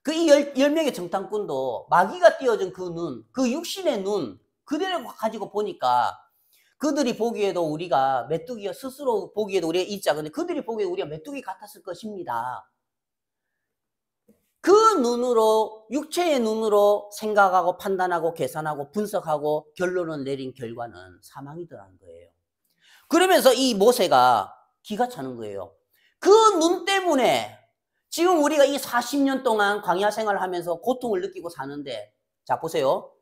그 이 10명의 정탐꾼도 마귀가 띄워준 그 눈, 그 육신의 눈 그대로 가지고 보니까 그들이 보기에도 우리가 메뚜기가, 스스로 보기에도 우리가 이 작은데 그들이 보기에도 우리가 메뚜기 같았을 것입니다. 그 눈으로, 육체의 눈으로 생각하고 판단하고 계산하고 분석하고 결론을 내린 결과는 사망이더라는 거예요. 그러면서 이 모세가 기가 차는 거예요. 그 눈 때문에 지금 우리가 이 40년 동안 광야 생활을 하면서 고통을 느끼고 사는데, 자 보세요.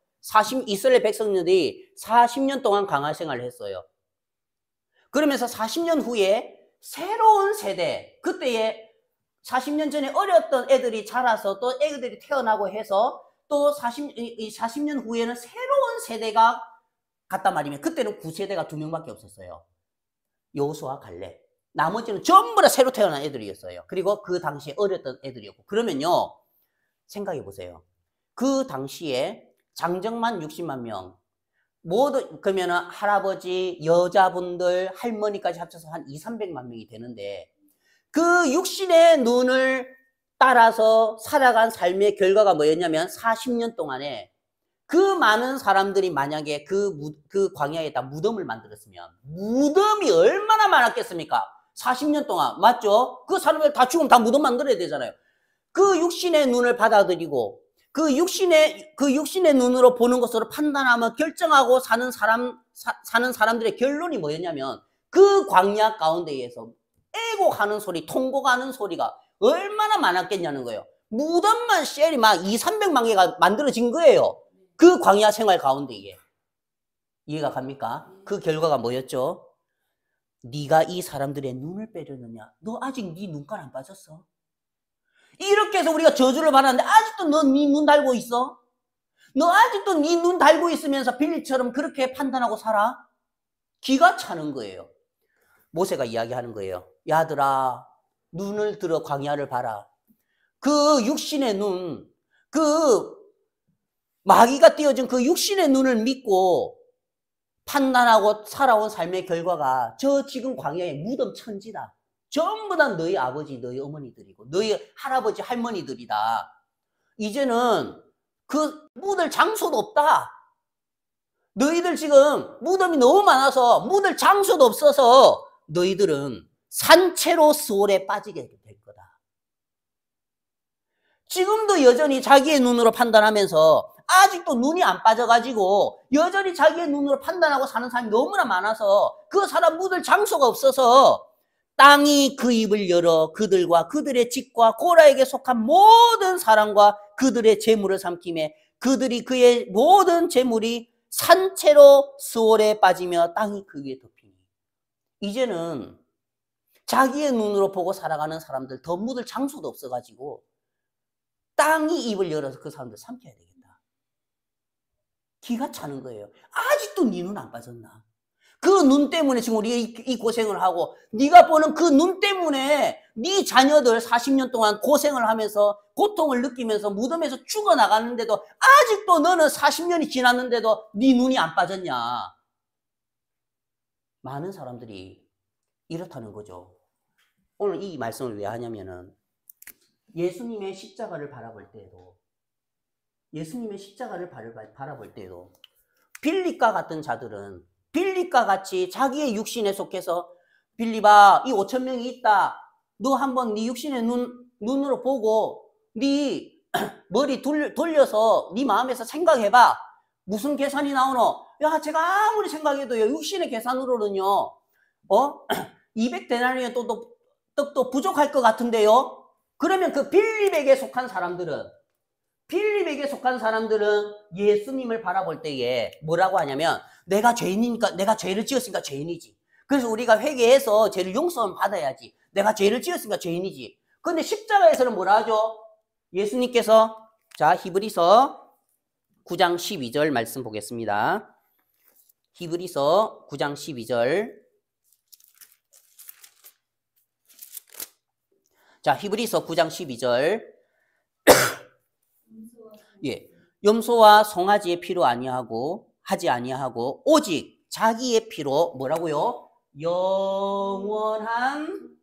이스라엘 백성들이 40년 동안 광야 생활을 했어요. 그러면서 40년 후에 새로운 세대, 그때에 40년 전에 어렸던 애들이 자라서 또 애들이 태어나고 해서 또 40년 후에는 새로운 세대가 갔단 말이면, 그때는 9세대가 2명밖에 없었어요. 여호수아, 갈렙. 나머지는 전부 다 새로 태어난 애들이었어요. 그리고 그 당시에 어렸던 애들이었고. 그러면요, 생각해 보세요. 그 당시에 장정만 60만 명, 모두, 그러면은 할아버지, 여자분들, 할머니까지 합쳐서 한 200~300만 명이 되는데, 그 육신의 눈을 따라서 살아간 삶의 결과가 뭐였냐면 40년 동안에 그 많은 사람들이 만약에 그 광야에다 무덤을 만들었으면 무덤이 얼마나 많았겠습니까? 40년 동안. 맞죠? 그 사람들 다 죽으면 다 무덤 만들어야 되잖아요. 그 육신의 눈을 받아들이고 그 육신의 눈으로 보는 것으로 판단하며 결정하고 사는 사람들의 결론이 뭐였냐면, 그 광야 가운데에서 애곡하는 소리, 통곡하는 소리가 얼마나 많았겠냐는 거예요. 무덤만 셀이 막 200~300만 개가 만들어진 거예요. 그 광야 생활 가운데에. 이해가 갑니까? 그 결과가 뭐였죠? 네가 이 사람들의 눈을 빼려느냐? 너 아직 네 눈깔 안 빠졌어? 이렇게 해서 우리가 저주를 받았는데 아직도 너 네 눈 달고 있어? 너 아직도 네 눈 달고 있으면서 빌립처럼 그렇게 판단하고 살아? 기가 차는 거예요. 모세가 이야기하는 거예요. 야들아, 눈을 들어 광야를 봐라. 그 육신의 눈, 그 마귀가 띄워준 그 육신의 눈을 믿고 판단하고 살아온 삶의 결과가 저 지금 광야의 무덤 천지다. 전부 다 너희 아버지, 너희 어머니들이고 너희 할아버지, 할머니들이다. 이제는 그 묻을 장소도 없다. 너희들 지금 무덤이 너무 많아서 묻을 장소도 없어서 너희들은 산채로 스올에 빠지게 될 거다. 지금도 여전히 자기의 눈으로 판단하면서 아직도 눈이 안 빠져가지고 여전히 자기의 눈으로 판단하고 사는 사람이 너무나 많아서 그 사람 묻을 장소가 없어서 땅이 그 입을 열어 그들과 그들의 집과 고라에게 속한 모든 사람과 그들의 재물을 삼키매 그들이 그의 모든 재물이 산채로 스올에 빠지며 땅이 그 위에 덮이니. 이제는 자기의 눈으로 보고 살아가는 사람들, 더 묻을 장소도 없어가지고 땅이 입을 열어서 그 사람들 삼켜야 되겠다. 기가 차는 거예요. 아직도 네 눈 안 빠졌나? 그 눈 때문에 지금 우리가 이 고생을 하고, 네가 보는 그 눈 때문에 네 자녀들 40년 동안 고생을 하면서 고통을 느끼면서 무덤에서 죽어나가는데도 아직도 너는 40년이 지났는데도 네 눈이 안 빠졌냐? 많은 사람들이 이렇다는 거죠. 오늘 이 말씀을 왜 하냐면은 예수님의 십자가를 바라볼 때에도 빌립과 같은 자들은 빌립과 같이 자기의 육신에 속해서 빌립아 이 5천 명이 있다. 너 한번 네 육신의 눈으로 보고 네 머리 돌려서 네 마음에서 생각해봐. 무슨 계산이 나오노? 야 제가 아무리 생각해도요 육신의 계산으로는요 200데나리온 떡도 부족할 것 같은데요. 그러면 그 빌립에게 속한 사람들은 예수님을 바라볼 때에 뭐라고 하냐면 내가 죄인이니까 내가 죄를 지었으니까 죄인이지. 그래서 우리가 회개해서 죄를 용서를 받아야지. 내가 죄를 지었으니까 죄인이지. 근데 십자가에서는 뭐라 하죠? 예수님께서 자 히브리서 9장 12절 말씀 보겠습니다. 히브리서 9장 12절. 자 히브리서 9장 12절. 예, 염소와 송아지의 피로 하지 아니하고 오직 자기의 피로 뭐라고요? 영원한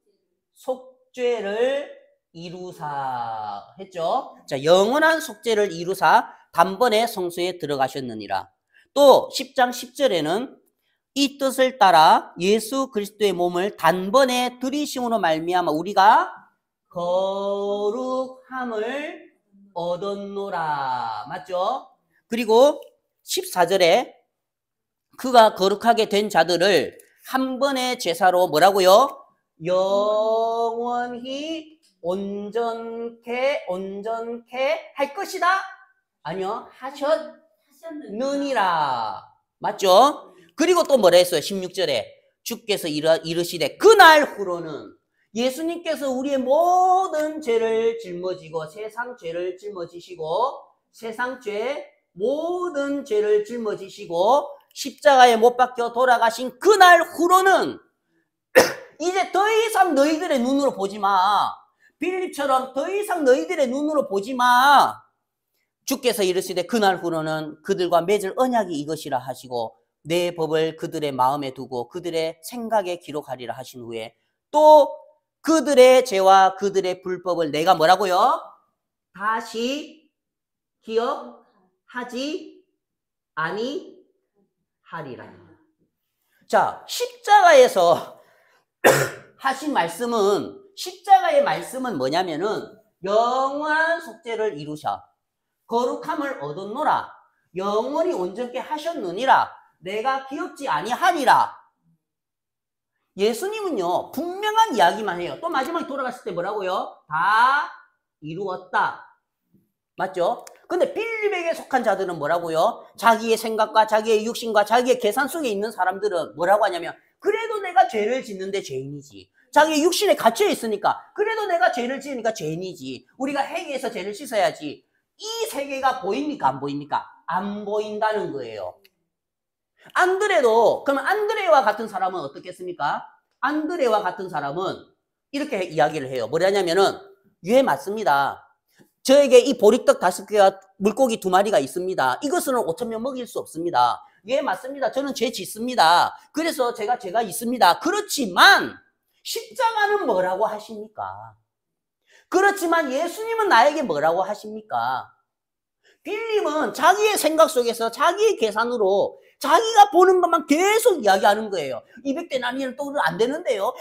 속죄를 이루사 했죠. 자, 영원한 속죄를 이루사 단번에 성소에 들어가셨느니라. 또 10장 10절에는 이 뜻을 따라 예수 그리스도의 몸을 단번에 들이심으로 말미암아 우리가 거룩함을 얻었노라. 맞죠? 그리고 14절에 그가 거룩하게 된 자들을 한 번의 제사로 뭐라고요? 영원히 온전케 할 것이다? 아니요. 하셨느니라. 맞죠? 그리고 또 뭐라 했어요? 16절에 주께서 이르시되 그날 후로는 예수님께서 우리의 모든 죄를 짊어지고 세상 죄를 짊어지시고 모든 죄를 짊어지시고 십자가에 못 박혀 돌아가신 그날 후로는 이제 더 이상 너희들의 눈으로 보지 마. 빌립처럼 더 이상 너희들의 눈으로 보지 마. 주께서 이르시되 그날 후로는 그들과 맺을 언약이 이것이라 하시고 내 법을 그들의 마음에 두고 그들의 생각에 기록하리라 하신 후에 또 그들의 죄와 그들의 불법을 내가 뭐라고요? 다시 기억하지 아니하리라. 자, 십자가에서 하신 말씀은 십자가의 말씀은 뭐냐면은 영원한 속죄를 이루사 거룩함을 얻었노라. 영원히 온전케 하셨느니라. 내가 기억지 아니하니라. 예수님은요 분명한 이야기만 해요. 또 마지막에 돌아갔을 때 뭐라고요? 다 이루었다. 맞죠? 근데 빌립에게 속한 자들은 뭐라고요? 자기의 생각과 자기의 육신과 자기의 계산 속에 있는 사람들은 뭐라고 하냐면 그래도 내가 죄를 짓는데 죄인이지. 자기의 육신에 갇혀 있으니까 그래도 내가 죄를 지으니까 죄인이지. 우리가 회개해서 죄를 씻어야지. 이 세계가 보입니까? 안 보입니까? 안 보인다는 거예요. 그러면 안드레와 같은 사람은 어떻겠습니까? 안드레와 같은 사람은 이렇게 이야기를 해요. 뭐냐면은 예 맞습니다. 저에게 이 보리떡 5개와 물고기 2마리가 있습니다. 이것은 5,000명 먹일 수 없습니다. 예 맞습니다. 저는 죄 짓습니다. 그래서 죄가 있습니다. 그렇지만 십자가는 뭐라고 하십니까? 그렇지만 예수님은 나에게 뭐라고 하십니까? 빌립은 자기의 생각 속에서 자기의 계산으로 자기가 보는 것만 계속 이야기하는 거예요. 200데나리온 또 안 되는데요.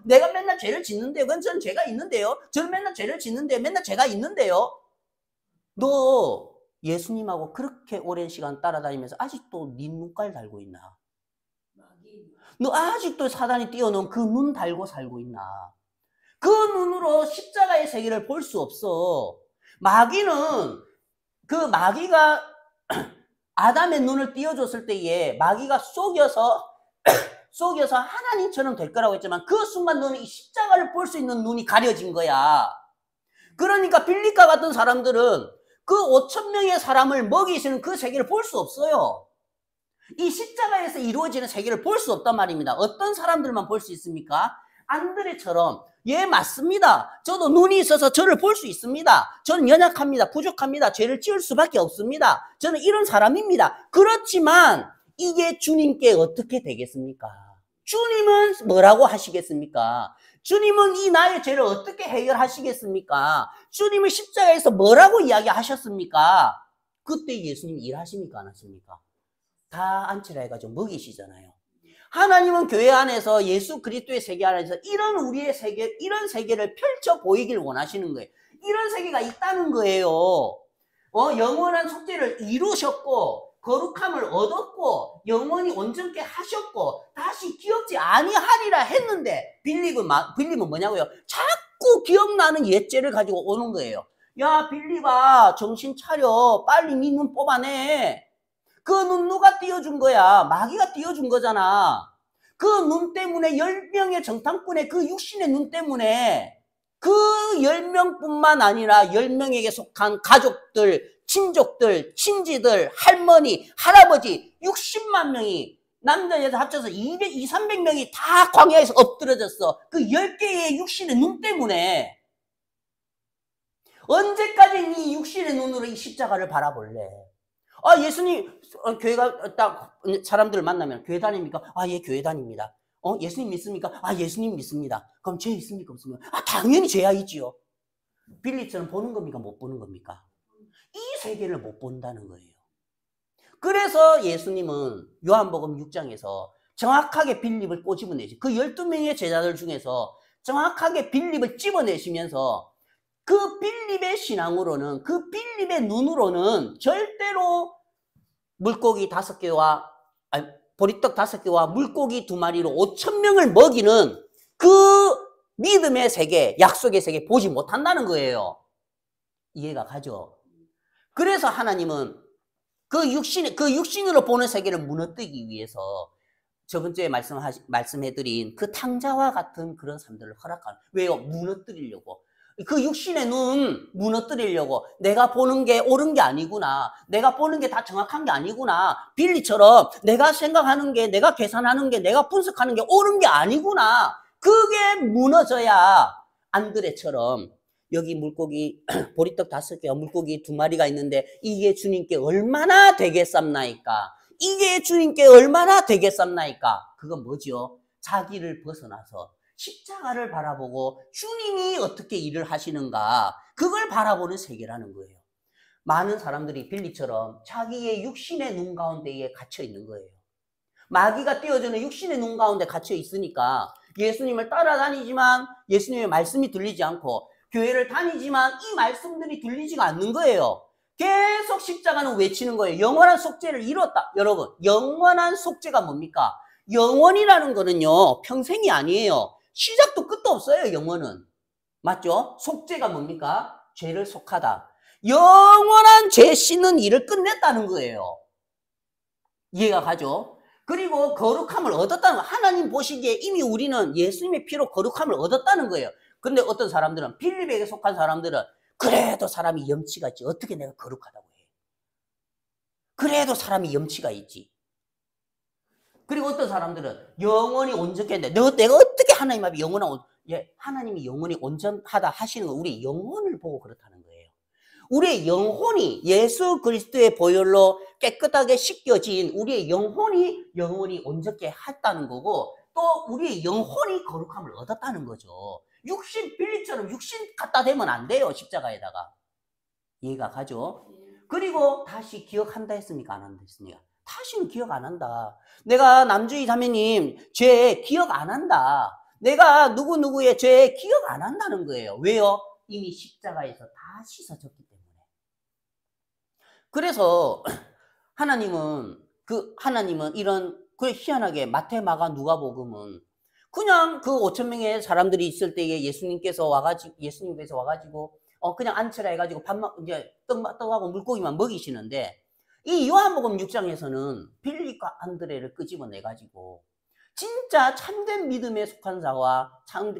내가 맨날 죄를 짓는데요. 그건 저는 죄가 있는데요. 저는 맨날 죄를 짓는데요. 맨날 죄가 있는데요. 너 예수님하고 그렇게 오랜 시간 따라다니면서 아직도 네 눈깔 달고 있나? 너 아직도 사단이 띄워놓은 그 눈 달고 살고 있나? 그 눈으로 십자가의 세계를 볼 수 없어. 마귀가 아담의 눈을 띄워줬을 때에 마귀가 속여서 하나님처럼 될 거라고 했지만 그 순간 너는 이 십자가를 볼 수 있는 눈이 가려진 거야. 그러니까 빌립과 같은 사람들은 그 5,000명의 사람을 먹이시는 그 세계를 볼 수 없어요. 이 십자가에서 이루어지는 세계를 볼 수 없단 말입니다. 어떤 사람들만 볼 수 있습니까? 안드레처럼 예 맞습니다. 저도 눈이 있어서 저를 볼 수 있습니다. 저는 연약합니다. 부족합니다. 죄를 지을 수밖에 없습니다. 저는 이런 사람입니다. 그렇지만 이게 주님께 어떻게 되겠습니까? 주님은 뭐라고 하시겠습니까? 주님은 이 나의 죄를 어떻게 해결하시겠습니까? 주님은 십자가에서 뭐라고 이야기하셨습니까? 그때 예수님 일하십니까? 안 하십니까? 다 안치라 해가지고 먹이시잖아요. 하나님은 교회 안에서 예수 그리스도의 세계 안에서 이런 우리의 세계, 이런 세계를 펼쳐 보이길 원하시는 거예요. 이런 세계가 있다는 거예요. 영원한 속죄를 이루셨고 거룩함을 얻었고 영원히 온전케 하셨고 다시 기억지 아니하리라 했는데 빌립은 뭐냐고요? 자꾸 기억나는 옛죄를 가지고 오는 거예요. 야 빌립아 정신 차려. 빨리 네 눈 뽑아내. 그 눈 누가 띄워준 거야? 마귀가 띄워준 거잖아. 그 눈 때문에 10명의 정탐꾼의 그 육신의 눈 때문에 그 10명뿐만 아니라 10명에게 속한 가족들, 친족들, 친지들, 할머니, 할아버지 60만 명이 남자 여자 합쳐서 300명이 다 광야에서 엎드러졌어. 그 10개의 육신의 눈 때문에. 언제까지 이 육신의 눈으로 이 십자가를 바라볼래? 예수님, 교회가 딱 사람들을 만나면 교회 다닙니까? 예, 교회 다닙니다. 예수님 믿습니까? 예수님 믿습니다. 그럼 죄 있습니까? 없습니까? 당연히 죄야 있지요. 빌립처럼 보는 겁니까? 못 보는 겁니까? 이 세계를 못 본다는 거예요. 그래서 예수님은 요한복음 6장에서 정확하게 빌립을 꼬집어내시, 그 12명의 제자들 중에서 정확하게 빌립을 집어내시면서 그 빌립의 신앙으로는, 그 빌립의 눈으로는 절대로 물고기 5개와, 보리떡 5개와 물고기 2마리로 5,000명을 먹이는 그 믿음의 세계, 약속의 세계 보지 못한다는 거예요. 이해가 가죠? 그래서 하나님은 그 육신으로 보는 세계를 무너뜨리기 위해서 저번주에 말씀해드린 그 탕자와 같은 그런 삶들을 허락하는, 왜요? 무너뜨리려고. 그 육신의 눈 무너뜨리려고. 내가 보는 게 옳은 게 아니구나. 내가 보는 게 다 정확한 게 아니구나. 빌리처럼 내가 생각하는 게, 내가 계산하는 게, 내가 분석하는 게 옳은 게 아니구나. 그게 무너져야 안드레처럼 여기 물고기 보리떡 5개와 물고기 2마리가 있는데 이게 주님께 얼마나 되겠sab나이까? 이게 주님께 얼마나 되겠sab나이까? 그건 뭐죠? 자기를 벗어나서 십자가를 바라보고 주님이 어떻게 일을 하시는가, 그걸 바라보는 세계라는 거예요. 많은 사람들이 빌립처럼 자기의 육신의 눈 가운데에 갇혀 있는 거예요. 마귀가 띄워주는 육신의 눈 가운데 갇혀 있으니까 예수님을 따라다니지만 예수님의 말씀이 들리지 않고, 교회를 다니지만 이 말씀들이 들리지가 않는 거예요. 계속 십자가는 외치는 거예요. 영원한 속죄를 이뤘다. 여러분, 영원한 속죄가 뭡니까? 영원이라는 거는요, 평생이 아니에요. 시작도 끝도 없어요, 영원은. 맞죠? 속죄가 뭡니까? 죄를 속하다. 영원한 죄 씻는 일을 끝냈다는 거예요. 이해가 가죠? 그리고 거룩함을 얻었다는 거. 하나님 보시기에 이미 우리는 예수님의 피로 거룩함을 얻었다는 거예요. 근데 어떤 사람들은, 빌립에게 속한 사람들은 그래도 사람이 염치가 있지. 어떻게 내가 거룩하다고 해? 그래도 사람이 염치가 있지. 그리고 어떤 사람들은 영원히 온전했는데 내가 어떻게 하나님 앞에 하나님이 영원히 온전하다 하시는 거, 우리 영혼을 보고 그렇다는 거예요. 우리의 영혼이 예수 그리스도의 보혈로 깨끗하게 씻겨진 우리의 영혼이 영원히 온전케 했다는 거고, 또 우리의 영혼이 거룩함을 얻었다는 거죠. 빌립처럼 육신 갖다 대면 안 돼요, 십자가에다가. 이해가 가죠? 그리고 다시 기억한다 했습니까? 안 한다 했습니까? 다시는 기억 안 한다. 내가 남주희 자매님 죄 기억 안 한다. 내가 누구누구의 죄 기억 안 한다는 거예요. 왜요? 이미 십자가에서 다 씻어졌기 때문에. 그래서 하나님은 이런, 희한하게 마태, 마가, 누가복음은 그냥 그 5,000명의 사람들이 있을 때에 예수님께서 와가지고 그냥 앉혀라 해가지고 이제 떡하고 물고기만 먹이시는데, 이 요한복음 6장에서는 빌립과 안드레를 끄집어내가지고 진짜 참된 믿음에 속한 자와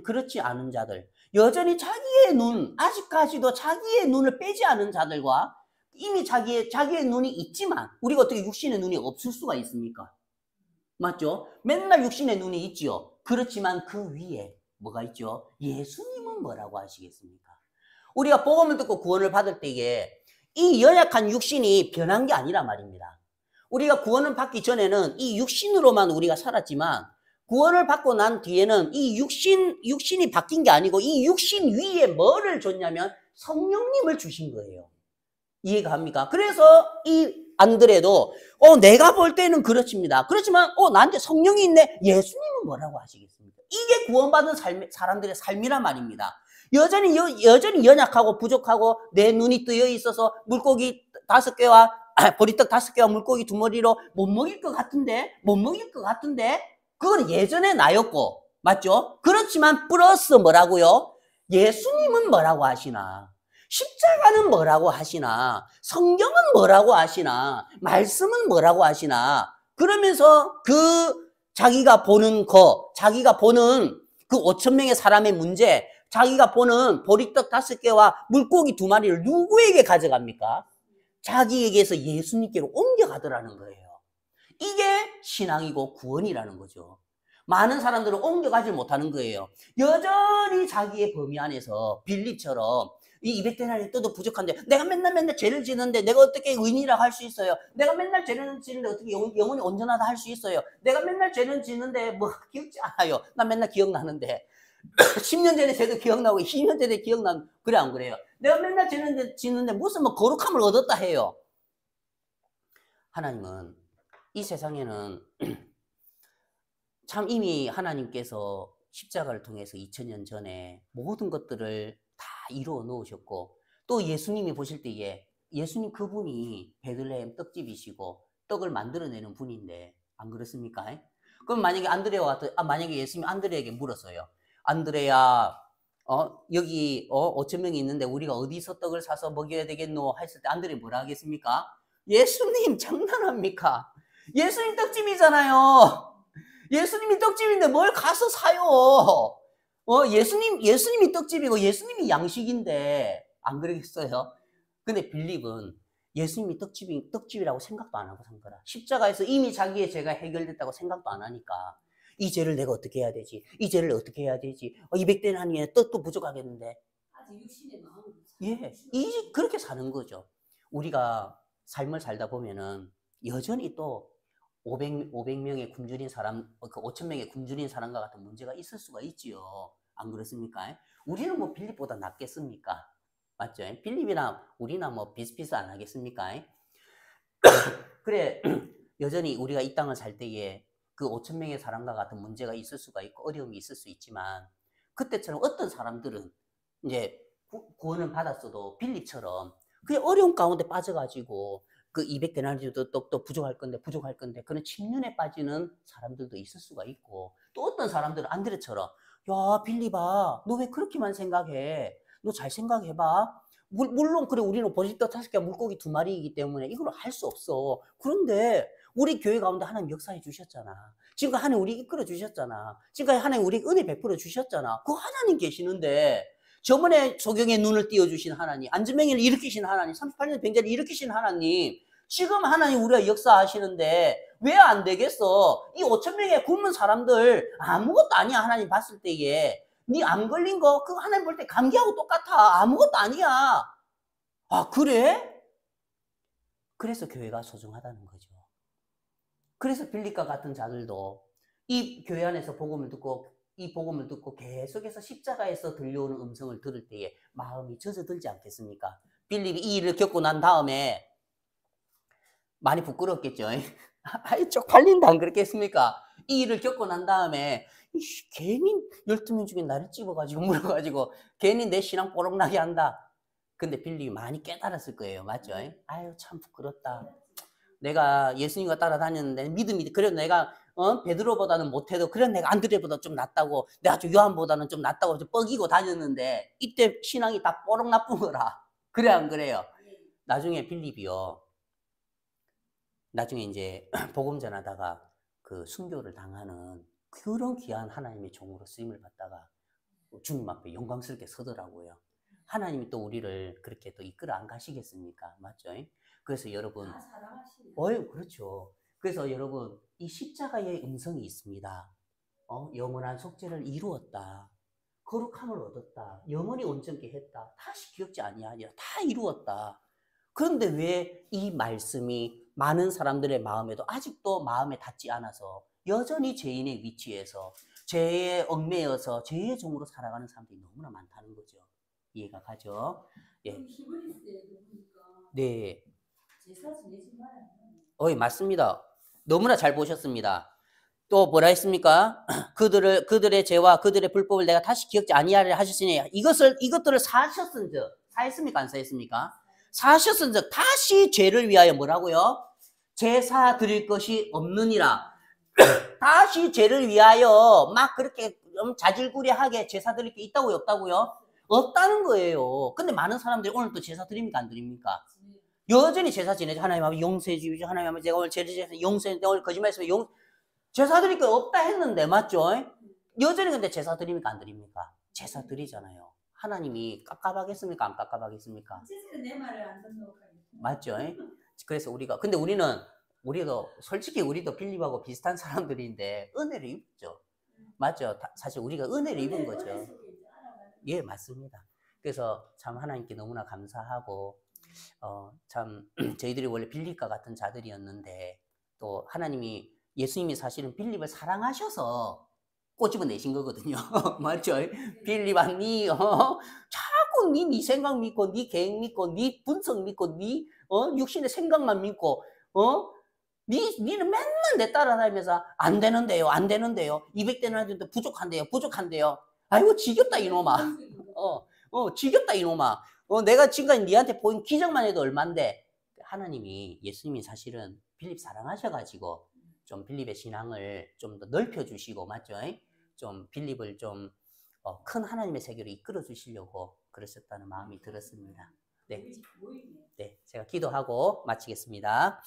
그렇지 않은 자들, 여전히 아직까지도 자기의 눈을 빼지 않은 자들과 이미 자기의 눈이 있지만, 우리가 어떻게 육신의 눈이 없을 수가 있습니까? 맞죠? 맨날 육신의 눈이 있지요. 그렇지만 그 위에 뭐가 있죠? 예수님은 뭐라고 하시겠습니까? 우리가 복음을 듣고 구원을 받을 때에 이 연약한 육신이 변한 게 아니라 말입니다. 우리가 구원을 받기 전에는 이 육신으로만 우리가 살았지만 구원을 받고 난 뒤에는 이 육신이 바뀐 게 아니고 이 육신 위에 뭐를 줬냐면 성령님을 주신 거예요. 이해가 갑니까? 그래서 이 안드레도 내가 볼 때는 그렇습니다. 그렇지만 나한테 성령이 있네. 예수님은 뭐라고 하시겠습니까? 이게 구원받은 사람들의 삶이란 말입니다. 여전히 연약하고 부족하고 내 눈이 뜨여 있어서 물고기 5개와 보리떡 5개와 물고기 2마리로 못 먹일 것 같은데 그건 예전의 나였고 맞죠? 그렇지만 플러스 뭐라고요? 예수님은 뭐라고 하시나? 십자가는 뭐라고 하시나? 성경은 뭐라고 하시나? 말씀은 뭐라고 하시나? 그러면서 자기가 보는 그 5,000명의 사람의 문제, 자기가 보는 보리떡 5개와 물고기 2마리를 누구에게 가져갑니까? 자기에게서 예수님께로 옮겨가더라는 거예요. 이게 신앙이고 구원이라는 거죠. 많은 사람들은 옮겨가지 못하는 거예요. 여전히 자기의 범위 안에서 빌립처럼 이 200데나리 떠도 부족한데 내가 맨날 죄를 지는데 내가 어떻게 의인이라고 할 수 있어요? 내가 맨날 죄를 지는데 어떻게 영혼이 온전하다 할 수 있어요? 내가 맨날 죄를 지는데 뭐 기억지 않아요. 나 맨날 기억나는데 10년 전에 죄도 기억나고 20년 전에 기억나는 그래 안 그래요? 내가 맨날 죄를 지는데 무슨 뭐 거룩함을 얻었다 해요. 하나님은 이 세상에는 참 이미 하나님께서 십자가를 통해서 2000년 전에 모든 것들을 다 이루어 놓으셨고 또 예수님이 보실 때에 예수님 그분이 베들레헴 떡집이시고 떡을 만들어내는 분인데 안 그렇습니까? 그럼 만약에 만약에 예수님이 안드레에게 물었어요. 안드레야 여기 5,000명이 있는데 우리가 어디서 떡을 사서 먹여야 되겠노? 했을 때 안드레 뭐라 하겠습니까? 예수님 장난합니까? 예수님 떡집이잖아요. 예수님이 떡집인데 뭘 가서 사요? 예수님이 떡집이고 예수님이 양식인데 안 그러겠어요? 근데 빌립은 예수님이 떡집이라고 생각도 안 하고 산 거라. 십자가에서 이미 자기의 죄가 해결됐다고 생각도 안 하니까 이 죄를 내가 어떻게 해야 되지? 이 죄를 어떻게 해야 되지? 200데나리에 떡도 부족하겠는데. 아직 육신의 마음이 그렇게 사는 거죠. 우리가 삶을 살다 보면은 여전히 또 500명의 굶주린 사람, 5,000명의 굶주린 사람과 같은 문제가 있을 수가 있지요. 안 그렇습니까? 우리는 뭐 빌립보다 낫겠습니까? 맞죠? 빌립이나 우리나 뭐 비슷비슷 안 하겠습니까? 그래, 여전히 우리가 이 땅을 살 때에 그 5,000명의 사람과 같은 문제가 있을 수가 있고 어려움이 있을 수 있지만 그때처럼 어떤 사람들은 이제 구원을 받았어도 빌립처럼 그냥 어려운 가운데 빠져가지고 그 200데나리도 떡도 부족할 건데 그런 침륜에 빠지는 사람들도 있을 수가 있고 또 어떤 사람들은 안드레처럼 야 빌립아 너 왜 그렇게만 생각해? 너 잘 생각해봐. 물론 그래 우리는 보리떡 5개 물고기 2마리이기 때문에 이걸 할 수 없어. 그런데 우리 교회 가운데 하나님 역사해 주셨잖아. 지금까지 하나님 우리 이끌어 주셨잖아. 지금까지 하나님 우리 은혜 베풀어 주셨잖아. 그 하나님 계시는데 저번에 소경의 눈을 띄워주신 하나님, 안전병이를 일으키신 하나님, 38년 병자를 일으키신 하나님, 지금 하나님 우리가 역사하시는데 왜 안 되겠어? 이 5,000명의 굶은 사람들 아무것도 아니야. 하나님 봤을 때에 네 암 걸린 거 그거 하나님 볼 때 감기하고 똑같아. 아무것도 아니야. 아 그래? 그래서 교회가 소중하다는 거죠. 그래서 빌립과 같은 자들도 이 교회 안에서 이 복음을 듣고 계속해서 십자가에서 들려오는 음성을 들을 때에 마음이 젖어들지 않겠습니까? 빌립이 이 일을 겪고 난 다음에 많이 부끄럽겠죠. 아이 쪽팔린다 안 그렇겠습니까? 이 일을 겪고 난 다음에 괜히 12명 중에 나를 집어가지고 물어가지고 괜히 내 신앙 뽀록나게 한다. 근데 빌립이 많이 깨달았을 거예요. 맞죠? 아유 참 부끄럽다. 내가 예수님과 따라다녔는데 믿음이 그래도 내가 베드로보다는 못해도 그래 내가 안드레보다 좀 낫다고 내가 좀 요한보다는 좀 낫다고 좀 뻐기고 다녔는데 이때 신앙이 다 뽀록 나쁜 거라. 그래 안 그래요? 나중에 빌립이요. 나중에 이제 복음 전하다가 그 순교를 당하는 그런 귀한 하나님의 종으로 쓰임을 받다가 주님 앞에 영광스럽게 서더라고요. 하나님이 또 우리를 그렇게 또 이끌어 안 가시겠습니까? 맞죠? 그래서 여러분, 그렇죠. 그래서 여러분, 이 십자가의 음성이 있습니다. 영원한 속죄를 이루었다. 거룩함을 얻었다. 영원히 온전케 했다. 다시 기억지 아니하니라. 다 이루었다. 그런데 왜 이 말씀이 많은 사람들의 마음에도 아직도 마음에 닿지 않아서 여전히 죄인의 위치에서 죄에 얽매여서 죄의 종으로 살아가는 사람들이 너무나 많다는 거죠. 이해가 가죠? 예. 히브리스에도 보니까 네. 제사 지내지 말아요. 맞습니다. 너무나 잘 보셨습니다. 또 뭐라 했습니까? 그들의 죄와 그들의 불법을 내가 다시 기억지 아니하리라 하셨으니 이것들을 사하셨은즉 사했습니까? 안 사했습니까? 사하셨은즉 다시 죄를 위하여 뭐라고요? 제사 드릴 것이 없느니라. 다시 죄를 위하여 막 그렇게 자질구레하게 제사 드릴 게 있다고요? 없다고요? 없다는 거예요. 근데 많은 사람들이 오늘 또 제사 드립니까? 안 드립니까? 여전히 제사 지내죠. 하나님 아버지 용서해 주십시오. 하나님 아버지 제가 오늘 제사 용서해 오늘 거짓말했으면 제사 드릴 거 없다 했는데 맞죠? 여전히 근데 제사 드립니까? 안 드립니까? 제사 드리잖아요. 하나님이 깝깝하겠습니까? 안 깝깝하겠습니까? 내 말을 안 듣는 맞죠? 그래서 근데 우리도 솔직히 우리도 빌립하고 비슷한 사람들인데 은혜를 입죠. 맞죠? 사실 우리가 은혜를 입은 거죠. 예, 맞습니다. 그래서 참 하나님께 너무나 감사하고 참 저희들이 원래 빌립과 같은 자들이었는데 또 하나님이 예수님이 사실은 빌립을 사랑하셔서 꼬집어내신 거거든요. 맞죠? 빌립아 니 자꾸 네 생각 믿고 네 계획 믿고 네 분석 믿고 네 육신의 생각만 믿고 니는 맨날 내 따라다니면서 안 되는데요. 200대는 부족한데요. 아이고 지겹다 이놈아. 지겹다 이놈아. 내가 지금까지 니한테 보인 기적만 해도 얼만데. 하나님이 예수님이 사실은 빌립 사랑하셔가지고 좀 빌립의 신앙을 좀 더 넓혀주시고 맞죠? 좀 빌립을 좀 큰 하나님의 세계로 이끌어 주시려고 그러셨다는 마음이 들었습니다. 네, 제가 기도하고 마치겠습니다.